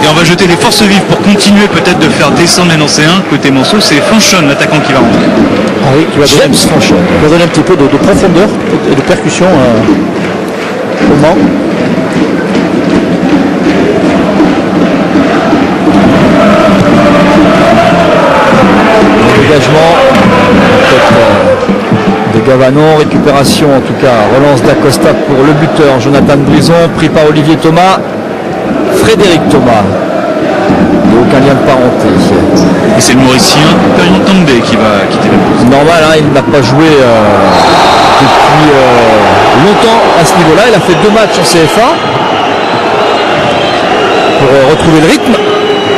Et on va jeter les forces vives pour continuer peut-être de faire descendre les Nancéens. Côté Manceau, c'est Fanchon, l'attaquant, qui va rentrer. Ah oui, qui va donner un petit peu de profondeur et de percussion au Mans. Dégagement de Gavanon, récupération en tout cas, relance d'Acosta pour le buteur Jonathan Brison, pris par Olivier Thomas, Frédéric Thomas. Il n'y a aucun lien de parenté. Et c'est le Mauricien Perion També qui va quitter le poste. Normal, hein, il n'a pas joué depuis longtemps à ce niveau-là. Il a fait 2 matchs en CFA pour retrouver le rythme.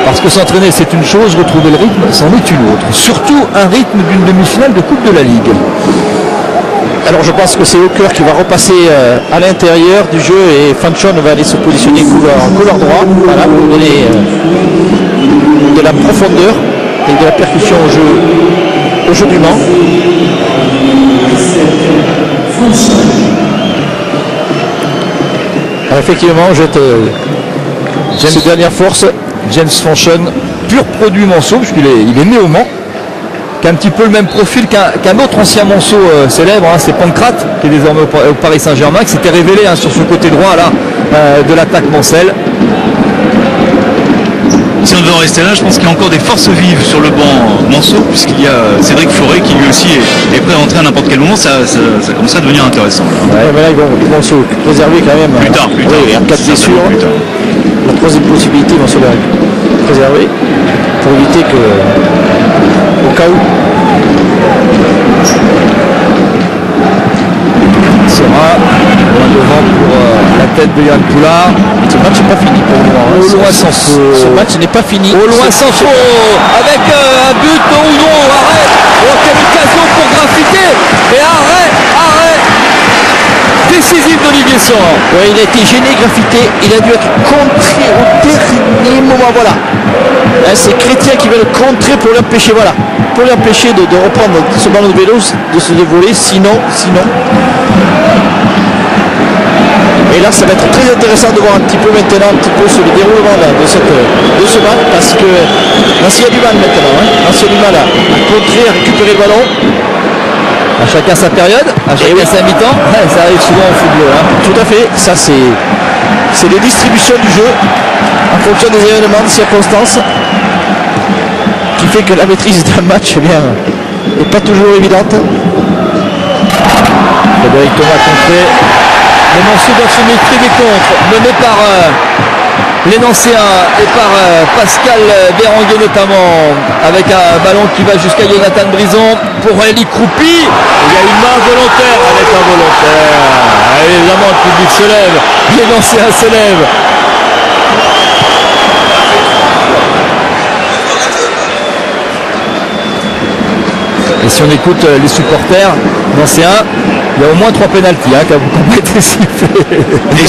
Parce que s'entraîner c'est une chose, retrouver le rythme c'en est une autre. Surtout un rythme d'une demi-finale de Coupe de la Ligue. Alors je pense que c'est Oetker qui va repasser à l'intérieur du jeu et Fanchon va aller se positionner en couloir droit. Voilà, pour donner de la profondeur et de la percussion au jeu du Mans. Alors effectivement, jette ses dernières forces. James Fanchon, pur produit Manceau, puisqu'il est né au Mans, qui a un petit peu le même profil qu'un autre ancien Manceau célèbre, hein, c'est Pancrate, qui est désormais au Paris Saint-Germain, qui s'était révélé sur ce côté droit là, de l'attaque mancelle. Si on devait en rester là, je pense qu'il y a encore des forces vives sur le banc Manceau, puisqu'il y a Cédric Forêt qui lui aussi est prêt à entrer à n'importe quel moment. Ça commence à devenir intéressant. Là. Ouais, mais là, ils vont se préserver quand même. Plus tard. Oui, en cas de blessure. La troisième possibilité, ils vont se la préserver pour éviter que, au cas où. Sera loin devant pour la tête de Yann Poulard. Ce match n'est pas fini pour le moment. Au loin sans faux. Ce match n'est pas fini. Au loin sans faux. Avec un but ou non, arrêt. Oh, quelle occasion pour Graffité. Et arrêt. Décisif d'Olivier Sorin. Ouais, il a été gêné, Graffité. Il a dû être contré au dernier moment. Voilà. Là, c'est Chrétien qui va le contrer pour l'empêcher. Voilà. Pour l'empêcher de reprendre ce ballon de vélo, de se dévoler. Sinon. Et là, ça va être très intéressant de voir un petit peu maintenant sur le déroulement là, de ce match, parce que Nancy a du mal maintenant. Nancy a du mal à contrer, à récupérer le ballon. À chacun sa période, à chacun sa mi-temps. Ouais, ça arrive souvent au football. Tout à fait. Ça, c'est les distributions du jeu en fonction des événements, des circonstances, qui fait que la maîtrise d'un match n'est pas toujours évidente. Frédéric Thomas contré. Les Manceaux doivent se méfier des contres menés par les Nancéens et par Pascal Béranguet notamment, avec un ballon qui va jusqu'à Jonathan Brison pour Eli Croupi. Il y a une main volontaire avec un volontaire. Évidemment, le public se lève, les Nancéens se lèvent. Et si on écoute les supporters nancéens, Il y a au moins 3 pénaltys qui n'ont pas été sifflés. Et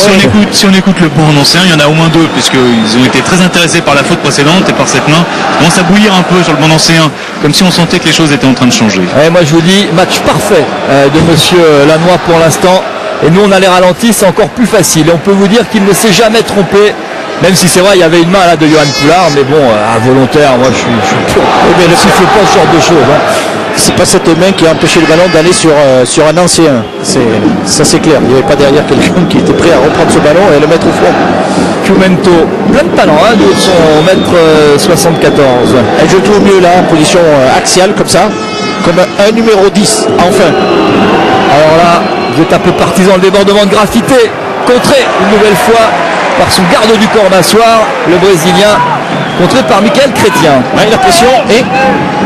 si on écoute le banc ancien, il y en a au moins 2, puisqu'ils ont été très intéressés par la faute précédente et par cette main. On commence à bouillir un peu sur le banc ancien, comme si on sentait que les choses étaient en train de changer. Ouais, moi je vous dis, match parfait de monsieur Lannoy pour l'instant. Et nous on a les ralentis, c'est encore plus facile. Et on peut vous dire qu'il ne s'est jamais trompé. Même si c'est vrai, il y avait une main là de Johan Poulard, mais bon, à volontaire, moi je suis pour. Mais ne siffle pas ce genre de choses. Hein. C'est pas cette main qui a empêché le ballon d'aller sur un ancien. Ça c'est clair. Il n'y avait pas derrière quelqu'un qui était prêt à reprendre ce ballon et le mettre au fond. Fiumento, plein de talent, hein, de son mètre 74. Elle joue tout mieux là, en position axiale comme ça, comme un numéro 10, enfin. Alors là, vous êtes un peu partisan le débordement de Graffité, contré une nouvelle fois par son garde du corps d'asseoir, le Brésilien, contré par Michael Chrétien. Ouais, la pression est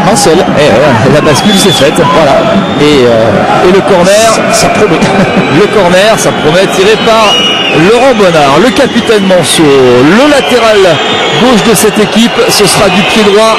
Mansell. Et la bascule s'est faite. Voilà. Et le corner, ça promet. Le corner, ça promet, tiré par Laurent Bonnard, le capitaine Manceau. Le latéral gauche de cette équipe, ce sera du pied droit.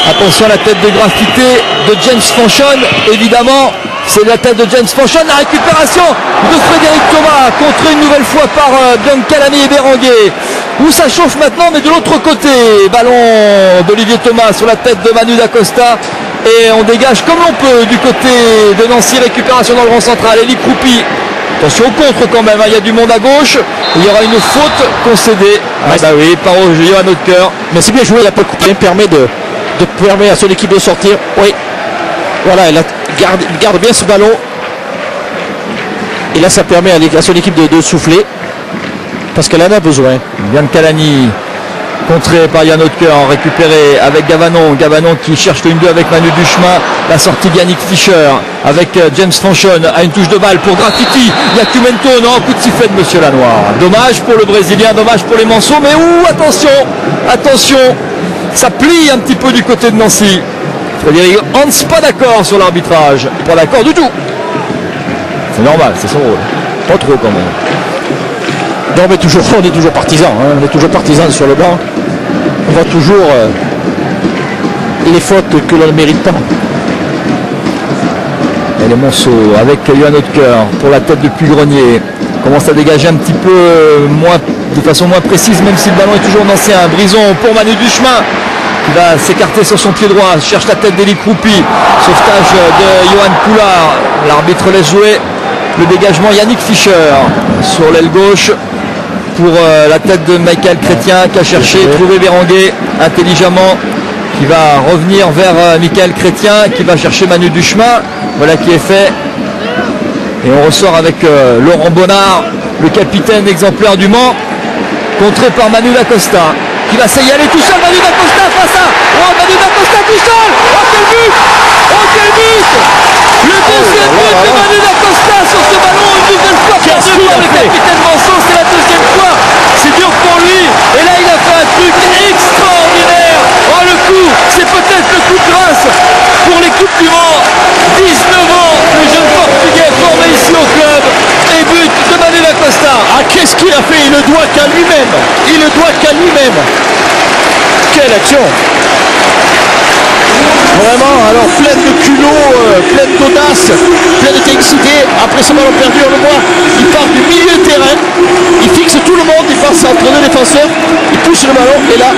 Attention à la tête de Graffité de James Fanchon, évidemment. C'est la tête de James Fanchon, la récupération de Frédéric Thomas, contré une nouvelle fois par Biancalani et Béranguer. Où ça chauffe maintenant, mais de l'autre côté. Ballon d'Olivier Thomas sur la tête de Manu Dacosta. Et on dégage comme l'on peut du côté de Nancy. Récupération dans le rond central. Elie Kroupi. Attention au contre quand même, hein. Il y a du monde à gauche. Il y aura une faute concédée. Ah bah oui, par Johan Hautecœur. Mais c'est bien joué, la Kroupi permet permet à son équipe de sortir. Oui. Voilà, elle garde bien ce ballon. Et là, ça permet à son équipe de souffler. Parce qu'elle en a besoin. Biancalani, contré par Yann Hautecœur, récupéré avec Gavanon. Gavanon qui cherche le 1-2 avec Manu Duchemin. La sortie d'Yannick Fischer avec James Fanchon à une touche de balle pour Graffiti. Yacumento, non, coup de sifflet de monsieur Lannoy. Dommage pour le Brésilien, dommage pour les Manceaux. Mais attention, attention, ça plie un petit peu du côté de Nancy. Frédéric Hans, pas d'accord sur l'arbitrage. Pas d'accord du tout. C'est normal, c'est son rôle. Pas trop quand même. Non, mais on est toujours partisans. Hein. On est toujours partisans sur le banc. On voit toujours les fautes que l'on ne mérite pas. Et les Monceaux avec Johan Hautecœur pour la tête de Puy-Grenier. Commence à dégager un petit peu de façon moins précise, même si le ballon est toujours d'ancien. Brison pour Manu Duchemin. Il va s'écarter sur son pied droit, cherche la tête d'Elie Kroupi. Sauvetage de Johan Poulard. L'arbitre laisse jouer le dégagement Yannick Fischer sur l'aile gauche pour la tête de Michael Chrétien qui a cherché, trouvé Béranguer intelligemment, qui va revenir vers Michael Chrétien, qui va chercher Manu Duchemin. Voilà qui est fait. Et on ressort avec Laurent Bonnard, le capitaine exemplaire du Mans, contré par Manu Dacosta. Qui va s'y aller tout seul, Manu Dacosta face à... Oh, Manu Dacosta tout seul. Oh, quel but. Oh, quel but. Le deuxième but de Manu Dacosta sur ce ballon, une nouvelle fois perdu par le capitaine Manceau, c'est la deuxième fois. C'est dur pour lui. Et là, il a fait un truc extraordinaire. Oh, le coup, c'est peut-être le coup de grâce pour l'équipe du Mans. 19 ans, le jeune Portugais formé ici au club. Et but de Manu Dacosta. Ah, qu'est-ce qu'il a fait? Il le doit qu'à lui-même. Il le doit qu'à lui-même. Quelle action! Vraiment, alors pleine de culot, pleine d'audace, pleine d'intensité. Après ce ballon perdu, on le voit, il part du milieu de terrain, il fixe tout le monde, il passe entre deux défenseurs, il pousse le ballon et là.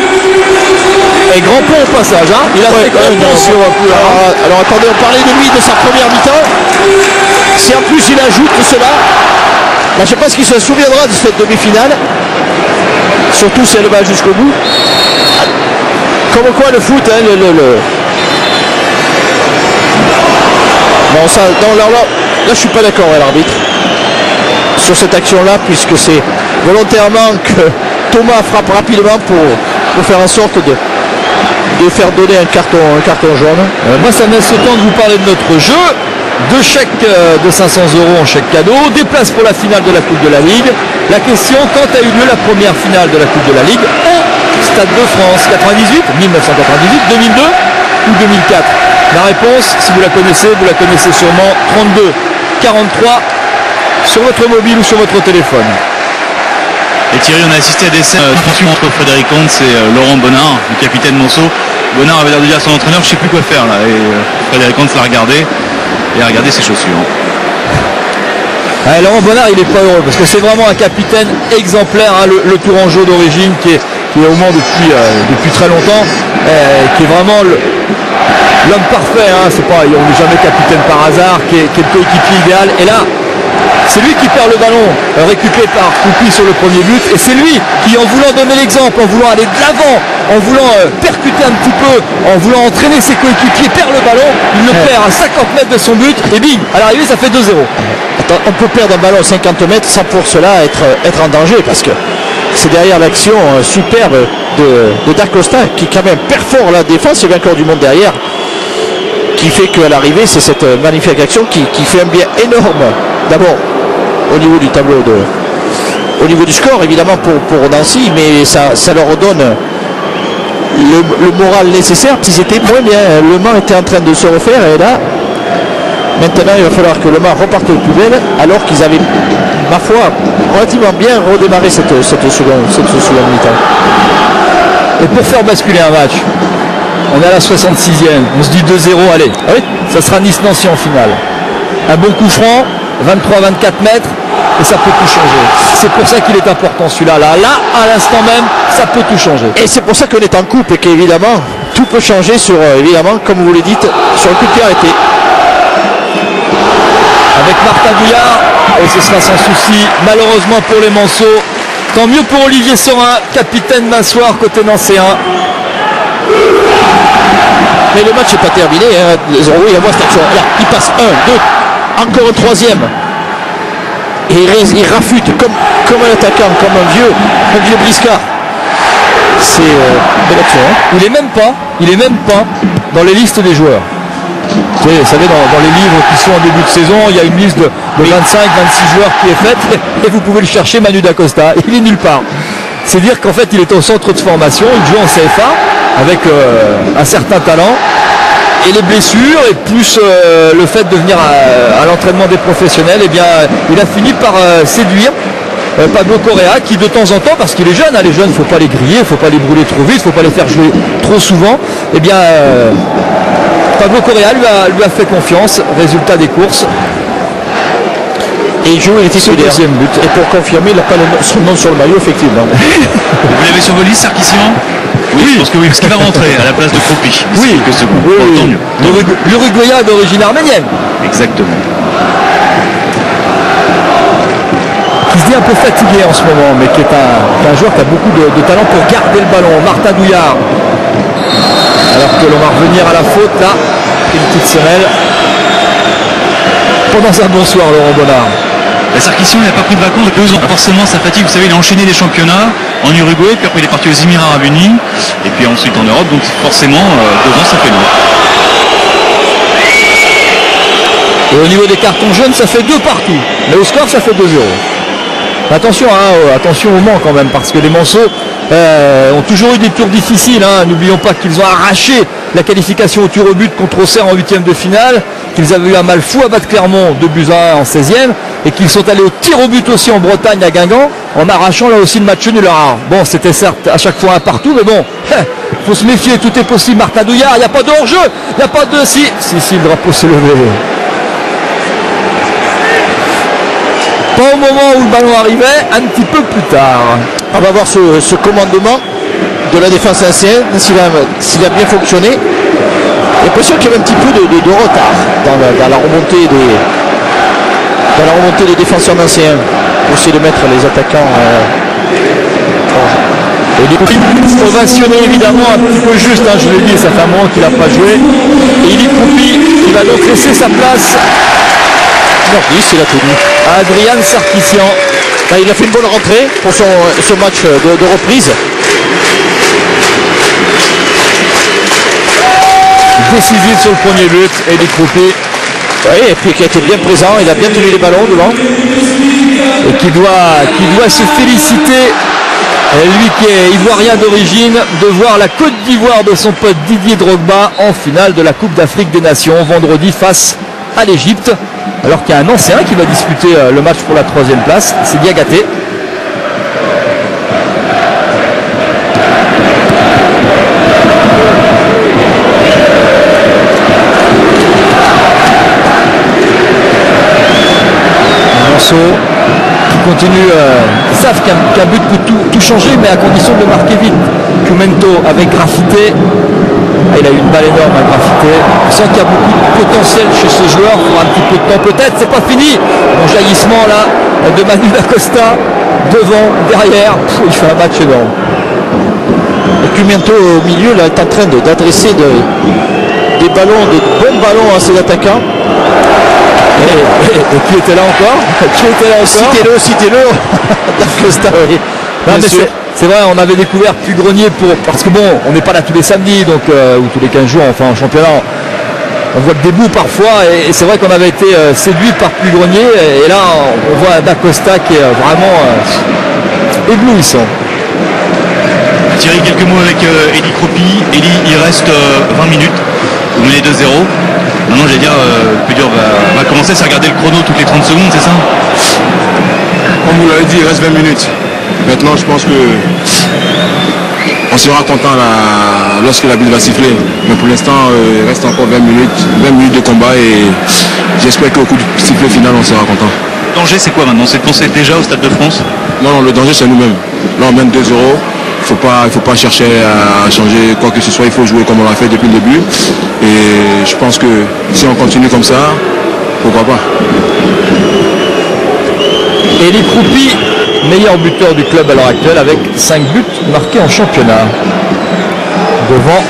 Et grand plan au passage, hein. Il a fait quand même sur alors attendez, on parlait de lui de sa première mi-temps. Si en plus il ajoute cela, là, je pense qu'il se souviendra de cette demi-finale. Surtout si elle va jusqu'au bout. Comme quoi le foot, hein, Bon, ça, là, je suis pas d'accord avec l'arbitre sur cette action-là, puisque c'est volontairement que Thomas frappe rapidement pour faire en sorte de faire donner un carton jaune. Moi, ça me laisse le temps de vous parler de notre jeu. 2 chèques de 500 € en chèque cadeau, des places pour la finale de la Coupe de la Ligue. La question, quand a eu lieu la première finale de la Coupe de la Ligue au Stade de France? 98, 1998, 2002 ou 2004? La réponse, si vous la connaissez sûrement, 32 43 sur votre mobile ou sur votre téléphone. Et Thierry, on a assisté à des scènes tension entre Frédéric Hans et Laurent Bonnard, le capitaine Manceau. Bonnard avait l'air de dire à son entraîneur, je sais plus quoi faire là. Et Frédéric Hans l'a regardé et a regardé ses chaussures. Laurent Bonnard, il est pas heureux parce que c'est vraiment un capitaine exemplaire, hein, le Tourangeau d'origine qui est au Mans depuis très longtemps, qui est vraiment l'homme parfait, hein, c'est pas, on n'est jamais capitaine par hasard, qui est le coéquipier idéal. Et là, c'est lui qui perd le ballon, récupéré par Coupi sur le premier but, et c'est lui qui, en voulant donner l'exemple, en voulant aller de l'avant, en voulant percuter un petit peu, en voulant entraîner ses coéquipiers, perd le ballon, il le perd à 50 mètres de son but, et bing, à l'arrivée ça fait 2-0. Attends, on peut perdre un ballon à 50 mètres sans pour cela être en danger, parce que c'est derrière l'action superbe de Da Costa, qui quand même perfore la défense, il y a encore du monde derrière, qui fait qu'à l'arrivée c'est cette magnifique action qui fait un bien énorme, d'abord au niveau du tableau, au niveau du score évidemment pour Nancy, mais ça leur donne le moral nécessaire, s'ils étaient moins bien. Le Mans était en train de se refaire, et là maintenant il va falloir que le Mans reparte de plus belle, alors qu'ils avaient, ma foi, relativement bien redémarré cette seconde mi-temps. Et pour faire basculer un match, on est à la 66e, on se dit 2-0, allez, oui, ça sera Nice-Nancy en finale. Un bon coup franc, 23-24 mètres, et ça peut tout changer. C'est pour ça qu'il est important celui-là. Là, à l'instant même, ça peut tout changer. Et c'est pour ça qu'on est en coupe et qu'évidemment, tout peut changer sur, évidemment, comme vous le dites, sur le coup de pied arrêté. Avec Martin Douillard, et ce sera sans souci, malheureusement pour les Manceaux. Tant mieux pour Olivier Sorin, capitaine d'un soir côté nancéen. Mais le match n'est pas terminé. Hein. Oui, à voir cette action. Là, il passe 1, 2, encore un troisième. Et il rafute comme un attaquant, comme un vieux briscard. C'est belle action. Hein. Il est même pas dans les listes des joueurs. Vous savez, dans les livres qui sont en début de saison, il y a une liste de 25-26 joueurs qui est faite, et vous pouvez le chercher, Manu Da Costa. Il est nulle part. C'est dire qu'en fait, il est au centre de formation, il joue en CFA avec un certain talent. Et les blessures et plus le fait de venir à l'entraînement des professionnels, eh bien, il a fini par séduire Pablo Correa, qui de temps en temps, parce qu'il est jeune, hein, les jeunes, il ne faut pas les griller, il ne faut pas les brûler trop vite, il ne faut pas les faire jouer trop souvent, eh bien Pablo Correa lui a fait confiance, résultat des courses. Et il joue, il était sur le deuxième but. Et pour confirmer, il n'a pas son nom sur le maillot, effectivement. Vous l'avez sur vos listes, Sarkissian? Oui, je pense que oui, parce qu'il va rentrer à la place de Kroupi. Oui, l'Uruguayen d'origine arménienne. Exactement. Qui se dit un peu fatigué en ce moment, mais qui est un joueur qui a beaucoup de talent pour garder le ballon. Martin Douillard. Alors que l'on va revenir à la faute, là, une petite semelle. Pendant un bonsoir, Laurent Bonnard. Sarkissian, il n'a pas pris de vacances depuis 2 ans. Forcément, sa fatigue, vous savez, il a enchaîné des championnats en Uruguay, puis après il est parti aux Émirats Arabes Unis, et puis ensuite en Europe, donc forcément, 2 ans, ça fait long. Et au niveau des cartons jaunes, ça fait 2 partout. Mais au score, ça fait 2-0. Attention, hein, attention au Mans quand même, parce que les Manceaux ont toujours eu des tours difficiles. Hein. N'oublions pas qu'ils ont arraché la qualification au tir au but contre Auxerre en 8e de finale, qu'ils avaient eu un mal fou à battre Clermont 2-1 en 16e, et qu'ils sont allés au tir au but aussi en Bretagne à Guingamp, en arrachant là aussi le match nul. Alors, bon, c'était certes à chaque fois un partout, mais bon, faut se méfier, tout est possible. Martin Douillard, il n'y a pas de hors-jeu, il n'y a pas de... Si, le drapeau s'est levé. Pas au moment où le ballon arrivait, un petit peu plus tard. On va voir ce commandement de la défense ancienne, s'il a bien fonctionné. J'ai l'impression qu'il y avait un petit peu de retard dans la remontée des défenseurs anciens pour essayer de mettre les attaquants. Ovationné évidemment un petit peu juste, hein, je l'ai dit, ça fait un moment qu'il n'a pas joué. Et il est Kroupi qui va donc laisser sa place. Non, oui, c'est la tenue. À Adrian Sarkissian. Là, il a fait une bonne rentrée pour ce match de reprise. Décisif sur le premier but, et il est Kroupi. Oui, et puis qui a été bien présent, il a bien tenu les ballons devant. Et qui doit se féliciter, lui qui est ivoirien d'origine, de voir la Côte d'Ivoire de son pote Didier Drogba en finale de la Coupe d'Afrique des Nations vendredi face à l'Égypte. Alors qu'il y a un ancien qui va disputer le match pour la 3e place, c'est Diagaté. Monceau qui continue, ils savent qu'un but peut tout changer, mais à condition de le marquer vite. Cumento avec Graffité. Il a eu une balle énorme à Graffité. On sent qu'il y a beaucoup de potentiel chez ce joueur. Il faudra un petit peu de temps peut-être. C'est pas fini. Bon jaillissement là de Manu Acosta. Devant, derrière. Il fait un match énorme. Et Cumento au milieu là, est en train d'adresser des ballons, de bons ballons à ses attaquants. Et qui était là encore? Qui était là encore? Citez-le. Acosta, oui. Non, mais c'est vrai, on avait découvert Puy-Grenier parce que bon, on n'est pas là tous les samedis, donc ou tous les 15 jours, enfin en championnat, on voit que des bouts parfois, et c'est vrai qu'on avait été séduit par Puy-Grenier, et là on voit d'Acosta qui est vraiment éblouissant. Thierry, quelques mots avec Eli Cropi. Eli, il reste 20 minutes, vous menez 2-0. Maintenant, j'allais dire, le plus dur va commencer, c'est regarder le chrono toutes les 30 secondes, c'est ça? Comme vous l'avez dit, il reste 20 minutes. Maintenant, je pense que on sera content lorsque la bulle va siffler. Mais pour l'instant, il reste encore 20 minutes de combat et j'espère qu'au coup du sifflet final, on sera content. Le danger, c'est quoi maintenant? C'est de penser déjà au Stade de France? Non, le danger, c'est nous-mêmes. Là, on mène 2-0. Il ne faut pas chercher à changer quoi que ce soit. Il faut jouer comme on l'a fait depuis le début. Et je pense que si on continue comme ça, pourquoi pas. Eli Kroupi, meilleur buteur du club à l'heure actuelle avec 5 buts marqués en championnat. Devant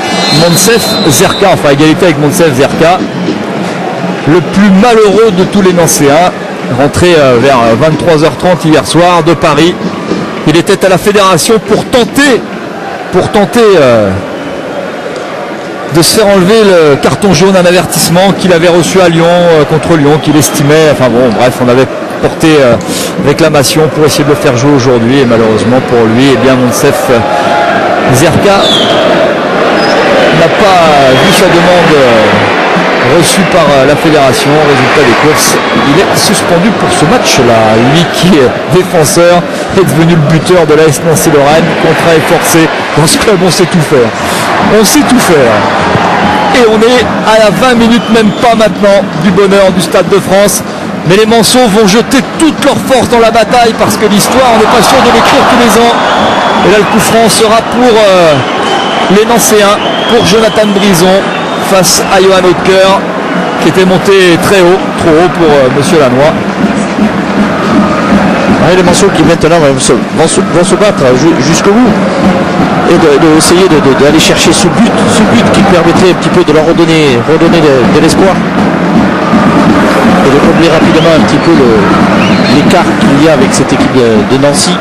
Moncef Zerka, enfin égalité avec Moncef Zerka. Le plus malheureux de tous les Nancéens, rentré vers 23h30 hier soir de Paris. Il était à la fédération pour tenter de se faire enlever le carton jaune, un avertissement qu'il avait reçu à Lyon, contre Lyon, qu'il estimait, enfin bon, bref, on avait porté réclamation pour essayer de le faire jouer aujourd'hui, et malheureusement pour lui, eh bien Moncef Zerka n'a pas vu sa demande reçu par la fédération. Résultat des courses, il est suspendu pour ce match-là. Lui qui est défenseur est devenu le buteur de l'AS Nancy-Lorraine. Contrat est forcé. Dans ce club, on sait tout faire. On sait tout faire. Et on est à la 20 minutes, même pas maintenant, du bonheur du Stade de France. Mais les Manceaux vont jeter toute leur force dans la bataille parce que l'histoire, on n'est pas sûr de l'écrire tous les ans. Et là, le coup franc sera pour les Nancéens, pour Jonathan Brison, face à Johan Hautecœur qui était monté très haut, trop haut pour Monsieur Lannoy. Ouais, les Manceaux qui maintenant vont se battre jusqu'au bout et d'essayer d'aller chercher ce but qui permettrait un petit peu de leur redonner de l'espoir et de combler rapidement un petit peu l'écart qu'il y a avec cette équipe de Nancy.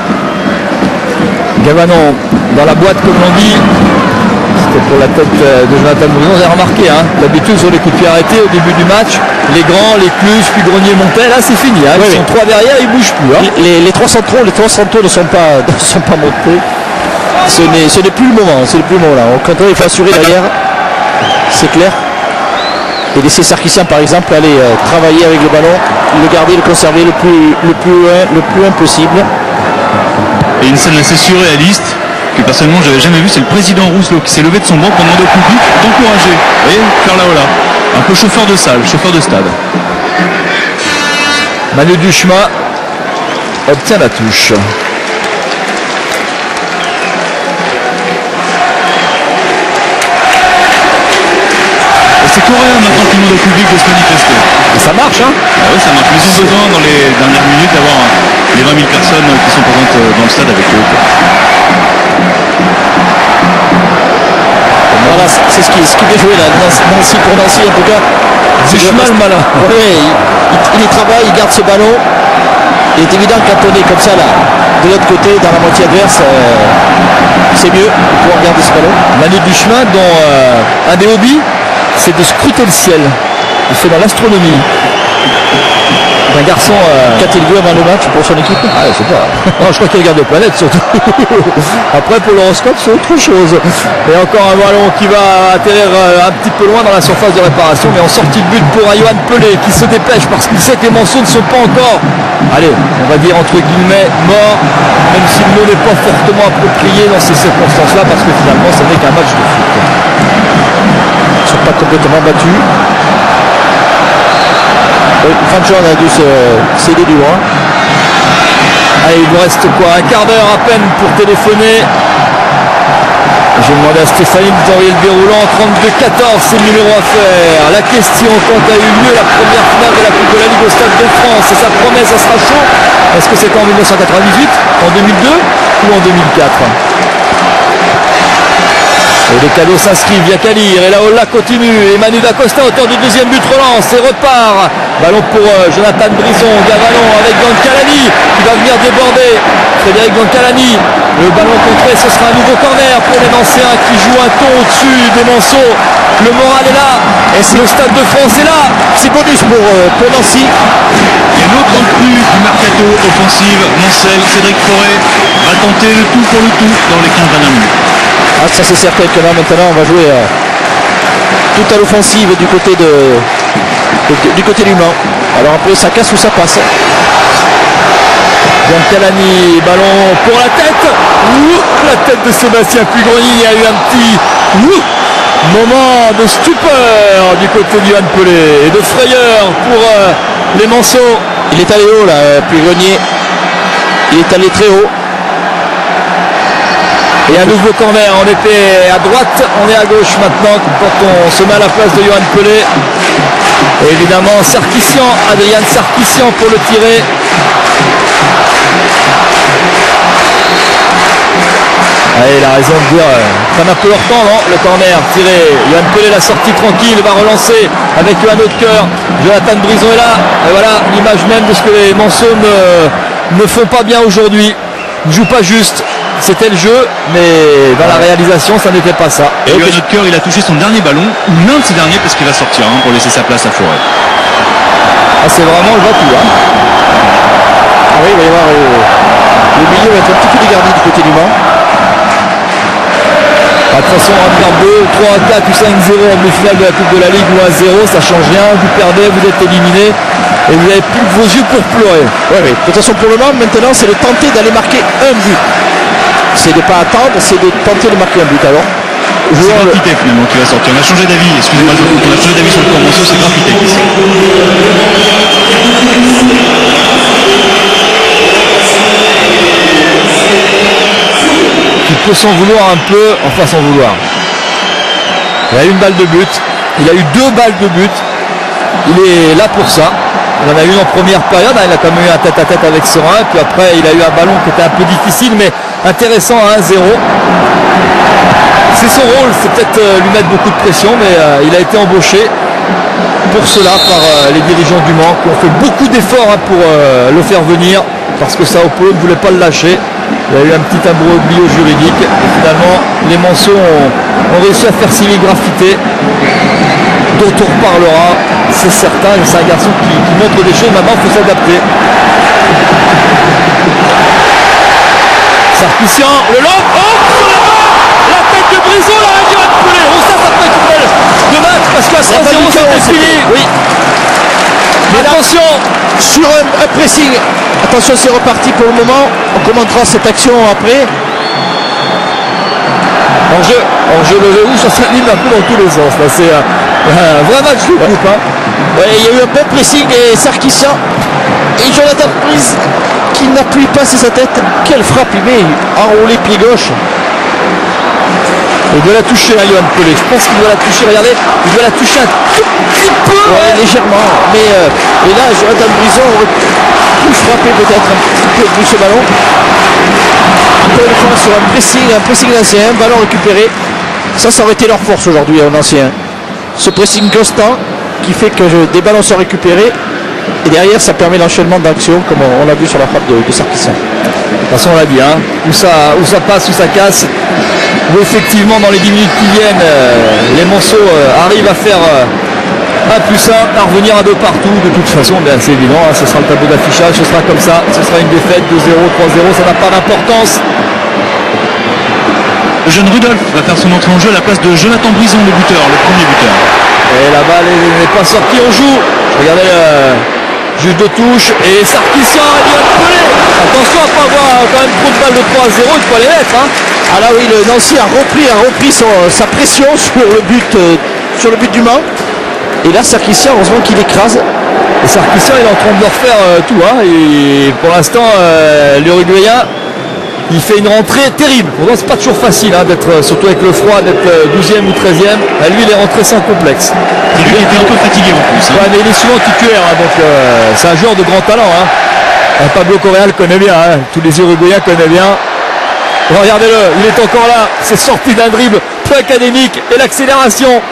Gavanon dans la boîte comme l'on dit. C'était pour la tête de Jonathan Brison. Vous avez remarqué, hein, d'habitude sur les coups de pied arrêtés au début du match, les grands, les Clus, puis Grenier montaient. Là c'est fini, hein, ils sont trois derrière, ils ne bougent plus. Hein. Les trois centraux ne sont pas montés. Ce n'est plus le moment, là. Au contraire, il faut assurer derrière, c'est clair. Et laisser Sarkisian par exemple aller travailler avec le ballon, le garder, le conserver le plus loin possible. Et une scène assez surréaliste que personnellement j'avais jamais vu, c'est le président Rousselot qui s'est levé de son banc pour demander au public d'encourager. Vous voyez, faire la hola. Un peu chauffeur de salle, chauffeur de stade. Manu Duchemin obtient la touche. Et c'est coréen maintenant qui demande au public de se manifester. Et ça marche, hein? Ah oui, ça marche. Mais ils ont besoin dans les dernières minutes d'avoir les 20 000 personnes qui sont présentes dans le stade avec eux. Voilà, c'est ce qui est joué là, Nancy pour Nancy en tout cas. Duchemin le malin. Oui, il y travaille, il garde ce ballon. Il est évident quand on est comme ça là, de l'autre côté, dans la moitié adverse, c'est mieux de pouvoir garder ce ballon. Manu Duchemin dont un des hobbies, c'est de scruter le ciel. Il fait dans l'astronomie. Un garçon. Qu'a-t-il vu avant le match pour son équipe? Ah, je sais pas. Non, je crois qu'il regarde les planètes surtout. Après, pour l'horoscope, c'est autre chose. Et encore un ballon qui va atterrir un petit peu loin dans la surface de réparation. Mais en sortie de but pour Johan Pelé qui se dépêche parce qu'il sait que les Manceaux ne sont pas encore, allez, on va dire entre guillemets, morts. Même si le mot n'est pas fortement approprié dans ces circonstances-là parce que finalement, ce n'est qu'un match de foot. Ils ne sont pas complètement battus. Franchement, on a dû se céder du droit. Allez, il vous reste quoi, un quart d'heure à peine pour téléphoner. Je vais demander à Stéphanie de t'envoyer le déroulant. 32-14, c'est le numéro à faire. La question, quand a eu lieu la première finale de la Coupe de la Ligue au Stade de France, et sa promesse, ça sera chaud. Est-ce que c'était en 1998, en 2002 ou en 2004? Et les cadeaux s'inscrivent via Kalir, et la Ola continue, et Manu D'Acosta, auteur du deuxième but, relance et repart. Ballon pour Jonathan Brison, Gavallon avec Goncalani qui va venir déborder. Frédéric Goncalani, le ballon contré, ce sera un nouveau corner pour les Nancéens qui jouent un ton au-dessus des Manceaux. Le moral est là, et le Stade de France est là. C'est bonus pour Nancy. Et l'autre recrue du mercato offensive, Mancel, Cédric Forêt, va tenter le tout pour le tout dans les 15 dernières minutes. Ah, ça c'est certain que là maintenant on va jouer tout à l'offensive du côté du Mans. Alors après ça casse ou ça passe. Goncalani, ballon pour la tête. La tête de Sébastien Pugrenier. Il y a eu un petit moment de stupeur du côté du Johan Pelé et de frayeur pour les Manceaux. Il est allé haut là, Pugrenier. Il est allé très haut. Et un nouveau corner, on était à droite, on est à gauche maintenant quand on se met à la place de Johan Pelé. Et évidemment Sarkissian, Adrien Sarkissian pour le tirer. Allez, il a raison de dire, prennent un peu leur temps, non? Le corner tiré, Johan Pelé la sortie tranquille, va relancer avec Johan Haute-Cœur. Jonathan Brison est là, et voilà l'image même de ce que les Manceaux ne font pas bien aujourd'hui. Ils ne jouent pas juste. C'était le jeu, mais dans la réalisation, ça n'était pas ça. Et Johan Haute-Cœur, il a touché son dernier ballon, ou l'un de ses derniers, parce qu'il va sortir pour laisser sa place à Forêt. Ah, c'est vraiment le va-tout. Ah oui, il va y avoir le milieu va être un petit peu dégarni du côté du Mans. De toute façon, on va faire 2, 3, 4 ou 5-0 en demi-finale de la Coupe de la Ligue ou 1-0, ça change rien. Vous perdez, vous êtes éliminé et vous n'avez plus que vos yeux pour pleurer. Oui. De toute façon, pour le moment, maintenant, c'est de tenter d'aller marquer un but. C'est de ne pas attendre, c'est de tenter de marquer un but. Alors, c'est Grafité finalement qui va sortir. On a changé d'avis, excusez-moi, on a changé d'avis sur le camp Manceau, c'est Grafité qui sort. Il peut s'en vouloir un peu, enfin s'en vouloir. Il a eu une balle de but, il a eu 2 balles de but. Il est là pour ça. Il en a eu une en première période, il a quand même eu un tête-à-tête avec Serein, puis après il a eu un ballon qui était un peu difficile mais intéressant à 1-0. C'est son rôle, c'est peut-être lui mettre beaucoup de pression, mais il a été embauché pour cela par les dirigeants du Mans qui ont fait beaucoup d'efforts pour le faire venir parce que Sao Paulo ne voulait pas le lâcher. Il y a eu un petit imbroglio juridique et finalement les Manceaux ont réussi à faire signer Grafité, dont on reparlera, c'est certain, c'est un garçon qui montre des choses, maintenant il faut s'adapter. Sarkissian, le lob, la tête de Brison, la radio de Pelé. Oh, ça peut être une belle de match parce qu'à 3-0 c'était fini. Oui. Mais attention, sur un pressing. Attention, c'est reparti pour le moment. On commentera cette action après. Enjeu levé où ça s'anime un peu dans tous les sens. C'est un vrai match de coupe. Ouais, il y a eu un bon pressing et Sarkissian et Jonathan Brice qui n'appuie pas sur sa tête. Quelle frappe il met, enroulé pied gauche. Il doit la toucher, Johan Pelé. Je pense qu'il doit la toucher. Regardez, il doit la toucher un tout petit peu. Ouais, légèrement. Mais et là, Jonathan Brison aurait pu frapper peut-être un petit peu plus ce ballon. Encore une fois sur un pressing ancien, ballon récupéré. Ça aurait été leur force aujourd'hui en ancien. Ce pressing constant qui fait que des ballons sont récupérés. Et derrière, ça permet l'enchaînement d'actions, comme on l'a vu sur la frappe de Sarkissian. De toute façon, on l'a dit, où ça passe, où ça casse. Où effectivement, dans les 10 minutes qui viennent, les Manceaux arrivent à faire 1+1, à revenir à 2 partout. De toute façon, c'est évident, ce sera le tableau d'affichage, ce sera comme ça. Ce sera une défaite 2-0, 3-0, ça n'a pas d'importance. Le jeune Rudolph va faire son entrée en jeu à la place de Jonathan Brison, le buteur, le premier buteur. Et la balle n'est pas sortie, on joue. Regardez le juge de touche et Sarkissian a dit Pelé. Attention à ne pas avoir quand même trop de balles de 3-0, il faut les mettre. Ah là oui, le Nancy a repris sa pression sur le but du Mans. Et là, Sarkissian, heureusement qu'il écrase. Et Et Sarkisian, il est en train de leur faire tout. Hein. Et pour l'instant, l'Uruguayen, il fait une rentrée terrible. Pourtant, c'est pas toujours facile d'être, surtout avec le froid, d'être 12e ou 13e. Lui, il est rentré sans complexe. Et lui, il était un peu fatigué en plus. Ouais, mais il est souvent titulaire, donc c'est un joueur de grand talent. Pablo Correa le connaît bien, tous les Uruguayens connaissent bien. Regardez-le, il est encore là. C'est sorti d'un dribble peu académique et l'accélération.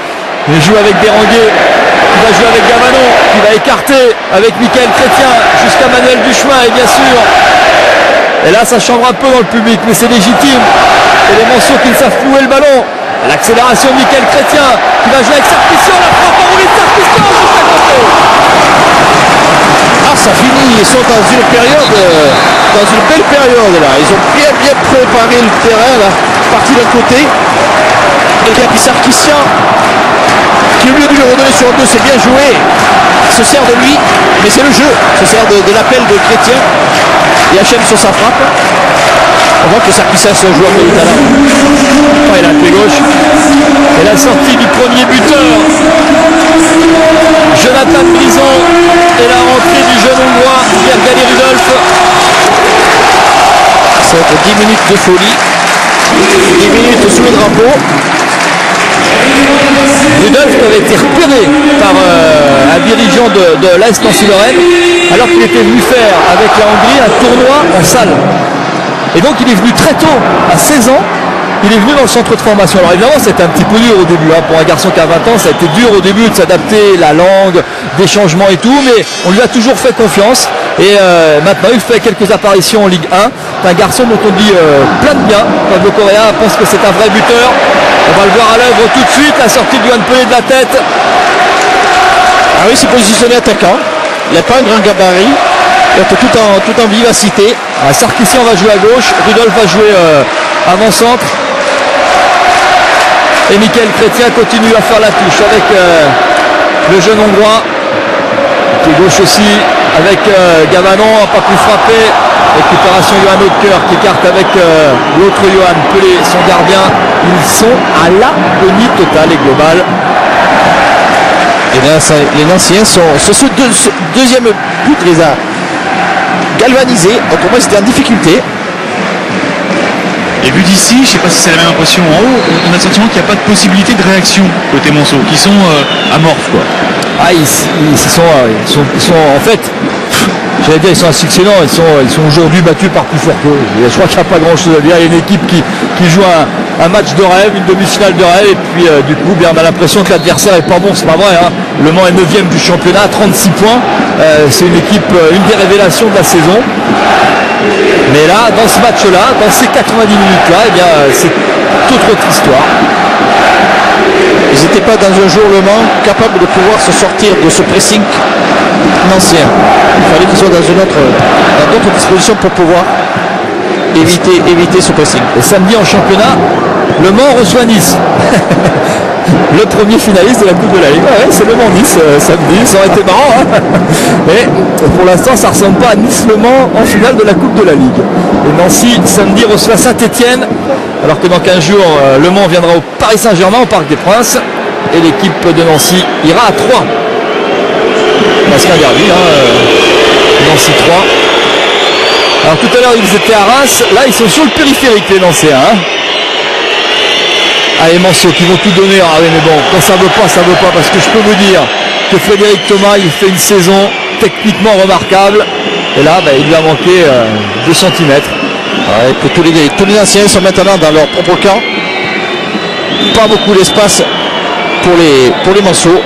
Il joue avec Berenguer, il va jouer avec Gavanon, qui va écarter avec Michael Chrétien jusqu'à Manuel Duchemin, et bien sûr. Et là, ça change un peu dans le public, mais c'est légitime. Et les Manceaux qui ne savent flouer le ballon. L'accélération de Michael Chrétien, qui va jouer avec Sarkisian, la frappe en roulée de Sarkisian juste à côté. Ah, ça finit, ils sont dans une période, dans une belle période là. Ils ont bien préparé le terrain là, parti d'un côté. Et puis Sarkisian, qui au lieu de lui redonner sur deux, c'est bien joué, se sert de lui, mais c'est le jeu, se sert de l'appel de Chrétien et achève sur sa frappe. On voit que Sarkisian c'est un joueur de talent. Il a un pied gauche. Et la sortie du premier buteur, Jonathan Brison, et la rentrée du jeune hongrois Gergely Rudolf. Ça va être 10 minutes de folie, 10 minutes sous le drapeau. Rudolf avait été repéré par un dirigeant de l'Est Nancy-Lorraine alors qu'il était venu faire avec la Hongrie un tournoi en salle. Et donc il est venu très tôt, à 16 ans, il est venu dans le centre de formation. Alors évidemment c'était un petit peu dur au début, pour un garçon qui a 20 ans, ça a été dur au début de s'adapter, la langue, des changements et tout, mais on lui a toujours fait confiance. Et maintenant il fait quelques apparitions en Ligue 1. C'est un garçon dont on dit plein de bien. Pablo Correa pense que c'est un vrai buteur. On va le voir à l'œuvre tout de suite, la sortie de Yohan Pelé de la tête. Ah oui, c'est positionné attaquant. Il n'a pas un grand gabarit. Il est tout en vivacité. Sarkisian va jouer à gauche, Rudolf va jouer avant-centre. Et Michael Chrétien continue à faire la touche avec le jeune hongrois. Pied gauche aussi avec Gavanon, n'a pas pu frapper. Récupération Johan Hautecœur qui écarte avec l'autre Yohan Pelé, son gardien. Ils sont à l'agonie totale et globale. Et là, les Nanciens ce deuxième but les a galvanisés. Autrement, ils étaient en difficulté. Et vu d'ici, je ne sais pas si c'est la même impression en haut, on a le sentiment qu'il n'y a pas de possibilité de réaction côté Monceau, qui sont amorphes quoi. Ils sont en fait, j'allais dire ils sont insuccédants, ils sont aujourd'hui battus par plus fort qu'eux. Je crois qu'il n'y a pas grand chose à dire. Il y a une équipe qui joue un match de rêve, une demi-finale de rêve, et puis du coup on a l'impression que l'adversaire est pas bon, c'est pas vrai. Le Mans est 9e du championnat, 36 points. C'est une équipe, une des révélations de la saison. Mais là, dans ce match-là, dans ces 90 minutes-là, eh bien, c'est toute autre histoire. Ils n'étaient pas dans un jour Le Mans capables de pouvoir se sortir de ce pressing nancien. Il fallait qu'ils soient dans d'autres dispositions pour pouvoir éviter ce pressing. Et samedi en championnat, Le Mans reçoit Nice. Le premier finaliste de la Coupe de la Ligue. Ouais, c'est Le Mans Nice samedi, ça aurait été marrant. Mais pour l'instant, ça ne ressemble pas à Nice-Le Mans en finale de la Coupe de la Ligue. Et Nancy samedi reçoit Saint-Etienne, alors que dans 15 jours, Le Mans viendra au Paris Saint-Germain, au Parc des Princes. Et l'équipe de Nancy ira à 3. Parce qu'un derby, Nancy 3. Alors tout à l'heure, ils étaient à Reims. Là, ils sont sur le périphérique, les Nancéens. Allez, Manceau qui vont tout donner. Ah oui, mais bon, quand ça veut pas, ça veut pas. Parce que je peux vous dire que Frédéric Thomas, il fait une saison techniquement remarquable. Et là, il lui a manqué 2 cm. Ouais, que tous les anciens sont maintenant dans leur propre camp. Pas beaucoup d'espace pour les Manceaux.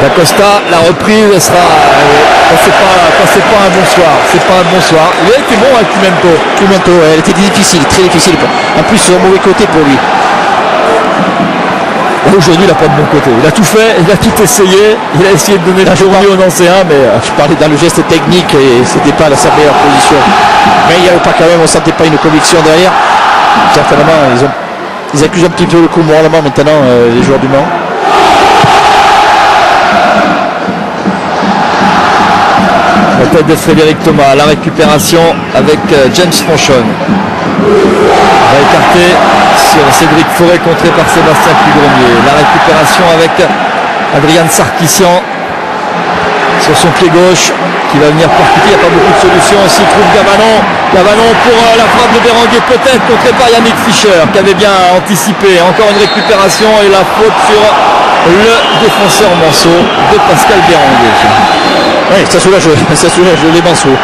Da Costa, la reprise sera quand c'est pas un bon soir. C'est pas un bon soir. Il a été bon avec Pimento, elle était difficile, très difficile. En plus, c'est un mauvais côté pour lui. Aujourd'hui, il n'a pas de bon côté. Il a tout fait, il a tout essayé. Il a essayé de donner la journée aux Nancéens, mais je parlais dans le geste technique et c'était pas sa meilleure position. Mais il n'y avait pas quand même, on sentait pas une conviction derrière. Certainement, ils accusent un petit peu le coup moralement maintenant, les joueurs du Mans. La tête de Frédéric Thomas, la récupération avec James Franchon. On va écarter sur Cédric Forêt, contré par Sébastien Pugrenier. La récupération avec Adrian Sarkisian. sur son pied gauche qui va venir percuter. Il n'y a pas beaucoup de solutions. Aussi trouve Gavanon. Gavanon pour la frappe de Berenguer, peut-être contrée par Yannick Fischer qui avait bien anticipé. Encore une récupération et la faute sur le défenseur Manceau de Pascal Berenguer. Oui, ça soulage les Manceau.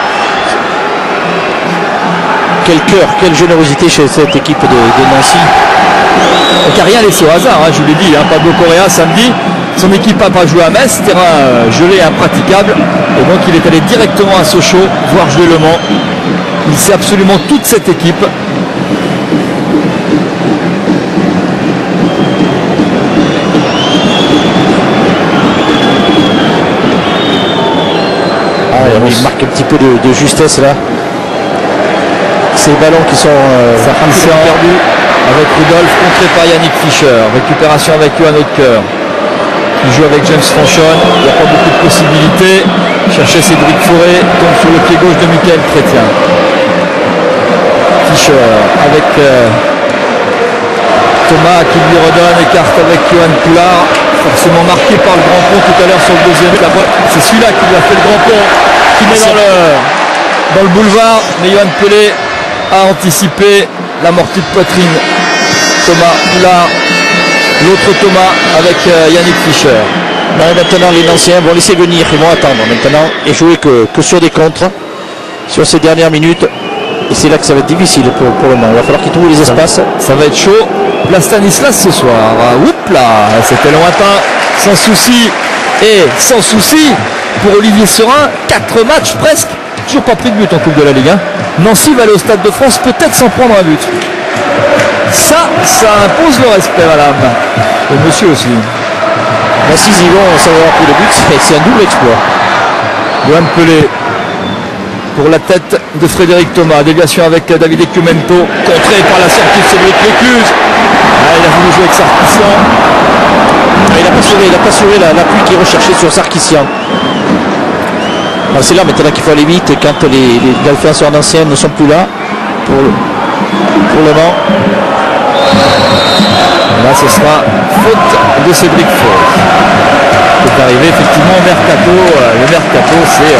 Quel cœur, quelle générosité chez cette équipe de Nancy. Donc il n'y a rien laissé au hasard, hein, je vous l'ai dit. Pablo Correa samedi, son équipe n'a pas joué à Metz, terrain gelé et impraticable. Et donc il est allé directement à Sochaux, voir jouer Le Mans. Il sait absolument toute cette équipe. Il marque un petit peu de justesse là. Ces ballons qui sont perdus avec Rudolph, contré par Yannick Fischer. Récupération avec Johan Hautecœur. Il joue avec James Fanchon. Il n'y a pas beaucoup de possibilités. Chercher Cédric Fauré, tombe sur le pied gauche de Michael Chrétien. Fischer avec Thomas qui lui redonne, écarte avec Johan Poulard. Forcément marqué par le grand pont tout à l'heure sur le deuxième. C'est celui-là qui lui a fait le grand pont, qui met dans le boulevard. Mais Johan Pelé a anticipé l'amorti de poitrine. Thomas Poulard, l'autre Thomas avec Yannick Fischer. Maintenant les Nanciens vont laisser venir, ils vont attendre maintenant et jouer que sur des contres sur ces dernières minutes. Et c'est là que ça va être difficile pour le moment. Il va falloir qu'ils trouvent les espaces. Ça va être chaud. La Stanislas ce soir. Oups là, c'était lointain, sans souci. Et sans souci pour Olivier Serin, 4 matchs presque. Toujours pas pris de but en Coupe de la Ligue 1. Nancy va aller au Stade de France, peut-être sans prendre un but. Ça impose le respect, madame. Et monsieur aussi. Nancy, ils vont sans avoir pris de but, c'est un double exploit. Johan Pelé pour la tête de Frédéric Thomas. Déviation avec David Ecumento, contré par la sortie de Cédric Lécluse. Il a voulu jouer avec Sarkissian. Il n'a pas assuré l'appui qu'il recherchait sur Sarkissian. C'est là maintenant qu'il faut aller vite quand les défenseurs d'anciens ne sont plus là pour le moment. Là ce sera faute de Cédric Fauré. C'est arrivé effectivement au mercato. Le mercato c'est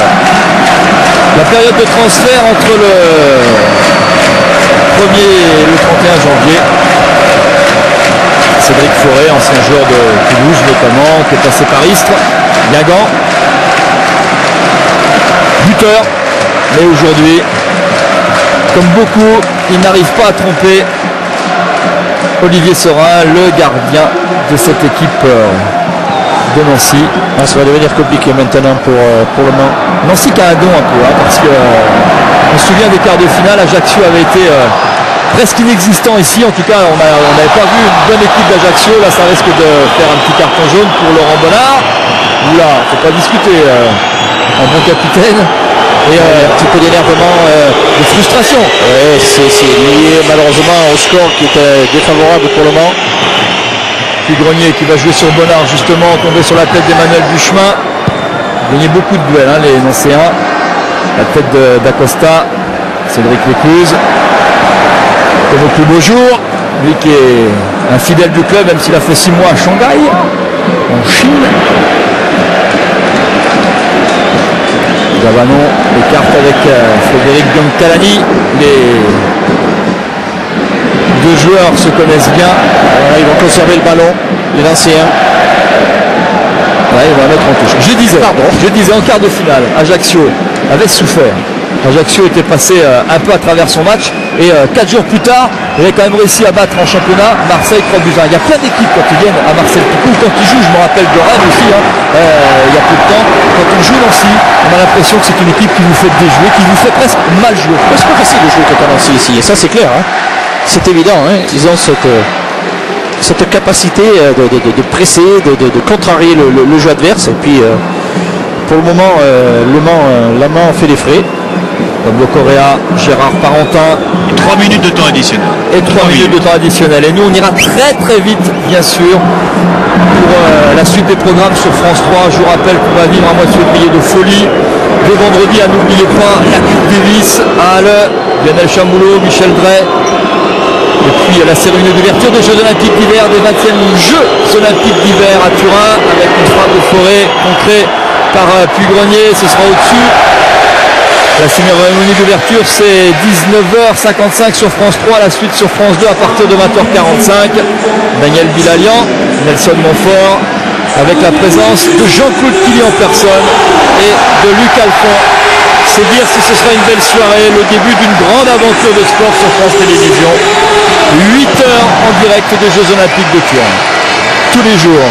la période de transfert entre le 1er et le 31 janvier. Cédric Fauré, ancien joueur de Toulouse notamment, qui est passé par Istres, Guingamp. Buteur, mais aujourd'hui, comme beaucoup, il n'arrive pas à tromper Olivier Serin, le gardien de cette équipe de Nancy. Ça va devenir compliqué maintenant pour le Mans. Nancy qui a un don un peu, parce que on se souvient des quarts de finale, Ajaccio avait été presque inexistant ici. En tout cas, on n'avait pas vu une bonne équipe d'Ajaccio. Là, ça risque de faire un petit carton jaune pour Laurent Bonnard. Oula, faut pas discuter. Un bon capitaine. Et un petit peu d'énervement, de frustration. Ouais, c'est lié malheureusement au score qui était défavorable pour le Mans. Puis Grenier qui va jouer sur Bonnard, justement, tombé sur la tête d'Emmanuel Buchemin. Gagné beaucoup de duels, les Nancéens. La tête d'Acosta, Cédric Lécluse. Comme au plus beau jour, lui qui est un fidèle du club, même s'il a fait 6 mois à Shanghai, en Chine. Gavanon écarte avec Frédéric Biancalani. Les deux joueurs se connaissent bien. Voilà, ils vont conserver le ballon, les Nancéens. Ouais, il va mettre en touche. Je disais en quart de finale, Ajaccio avait souffert. Ajaccio était passé un peu à travers son match et 4 jours plus tard, il avait quand même réussi à battre en championnat Marseille 3-1. Il y a plein d'équipes quand ils viennent à Marseille Picou, quand ils jouent, je me rappelle de Rennes aussi, il y a peu de temps, quand on joue Nancy, on a l'impression que c'est une équipe qui vous fait déjouer, qui vous fait presque mal jouer. C'est pas facile de jouer contre Nancy ici, et ça c'est clair, c'est évident, ils ont cette capacité de presser, de contrarier le jeu adverse, et puis pour le moment, la Mans fait les frais. Pablo Correa, Gérard Parentin. 3 minutes de temps additionnel. Et 3 minutes de temps additionnel. Et nous, on ira très très vite, bien sûr, pour la suite des programmes sur France 3. Je vous rappelle qu'on va vivre un mois de février de folie. Dès vendredi, n'oubliez pas la Coupe Davis à Halle. Lionel Chamboulot, Michel Drey. Et puis la cérémonie d'ouverture des Jeux Olympiques d'hiver, des 20e Jeux Olympiques d'hiver à Turin, avec une frappe de Forêt contrée par Puy-Grenier, ce sera au-dessus. La cérémonie d'ouverture, c'est 19h55 sur France 3, la suite sur France 2 à partir de 20h45. Daniel Bilalian, Nelson Montfort, avec la présence de Jean-Claude Killy en personne et de Luc Alphon. C'est dire si ce sera une belle soirée, le début d'une grande aventure de sport sur France Télévisions. 8 heures en direct des Jeux Olympiques de Turin. Tous les jours,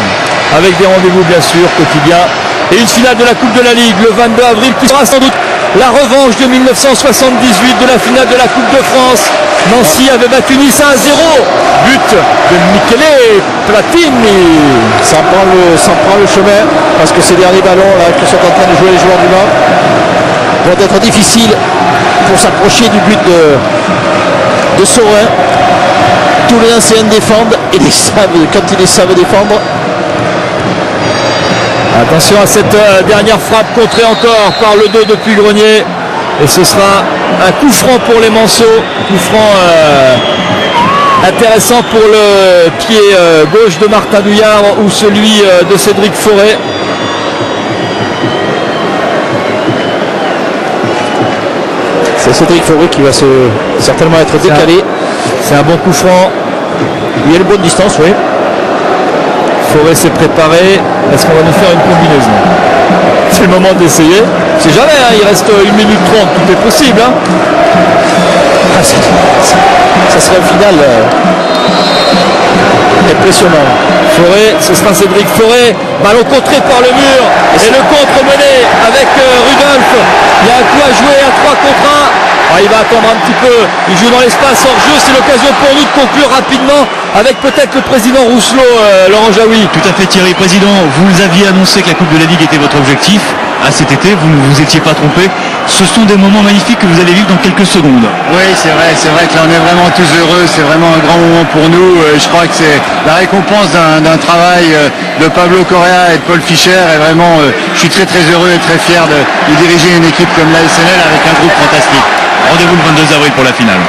avec des rendez-vous bien sûr quotidiens. Et une finale de la Coupe de la Ligue le 22 avril qui sera sans doute la revanche de 1978 de la finale de la Coupe de France. Nancy avait battu Nice 1-0. But de Michele Platini. Ça prend le chemin parce que ces derniers ballons là qui sont en train de jouer les joueurs du Mans vont être difficiles pour s'approcher du but de Saurin. Tous les anciens défendent et quand ils les savent défendre. Attention à cette dernière frappe contrée encore par le dos de Puy-Grenier. Et ce sera un coup franc pour les Manceaux. Coup franc intéressant pour le pied gauche de Martin Douillard ou celui de Cédric Forêt. C'est Cédric Forêt qui va certainement être décalé. C'est un bon coup franc. Il y a une bonne distance, oui. Forêt s'est préparé. Est-ce qu'on va nous faire une combinaison? C'est le moment d'essayer. C'est jamais, hein, il reste 1 minute 30, tout est possible. Hein. Ça serait un final impressionnant. Forêt, ce sera Cédric Forêt. Ballon contré par le mur. Et le contre mené avec Rudolph. Il y a un coup à jouer, un 3 contre 1. Ah, il va attendre un petit peu. Il joue dans l'espace hors jeu. C'est l'occasion pour nous de conclure rapidement avec peut-être le président Rousselot, Laurent Jaoui. Tout à fait, Thierry. Président, vous aviez annoncé que la Coupe de la Ligue était votre objectif. À cet été, vous ne vous étiez pas trompé. Ce sont des moments magnifiques que vous allez vivre dans quelques secondes. Oui, c'est vrai que là on est vraiment tous heureux. C'est vraiment un grand moment pour nous. Je crois que c'est la récompense d'un travail de Pablo Correa et de Paul Fischer. Et vraiment, je suis très heureux et très fier de diriger une équipe comme l'ASNL avec un groupe fantastique. Rendez-vous le 22 avril pour la finale.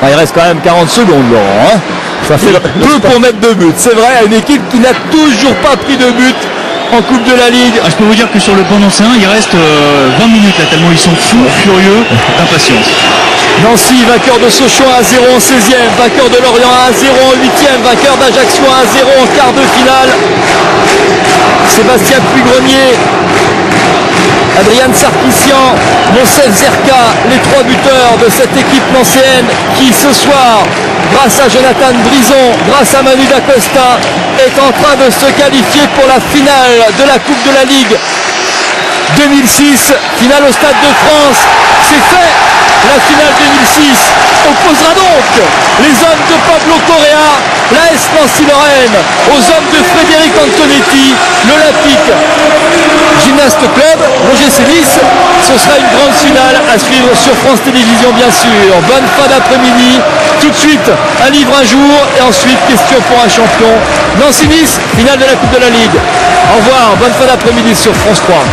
Ah, il reste quand même 40 secondes, Laurent. Hein, ça fait peu pour mettre 2 buts. C'est vrai, une équipe qui n'a toujours pas pris de but en Coupe de la Ligue. Je peux vous dire que sur le plan d'ancien, il reste 20 minutes là, tellement ils sont fous, furieux, d'impatience. Nancy, vainqueur de Sochaux 1-0 en 16e, vainqueur de Lorient 1-0 en 8e, vainqueur d'Ajaccio 1-0 en quart de finale. Sébastien Puy-Grenier, Adrian Sarkissian, Monsef Zerka, les 3 buteurs de cette équipe nancéenne qui ce soir, grâce à Jonathan Brison, grâce à Manu D'Acosta, est en train de se qualifier pour la finale de la Coupe de la Ligue 2006, finale au Stade de France. C'est fait. La finale 2006 opposera donc les hommes de Pablo Correa, l'AS Nancy-Lorraine, aux hommes de Frédéric Antonetti, l'Olympique Gymnaste Club, Roger Sélis. Ce sera une grande finale à suivre sur France Télévisions, bien sûr. Bonne fin d'après-midi. Tout de suite, un livre un jour et ensuite question pour un champion. Nancy-Nice, finale de la Coupe de la Ligue. Au revoir, bonne fin d'après-midi sur France 3.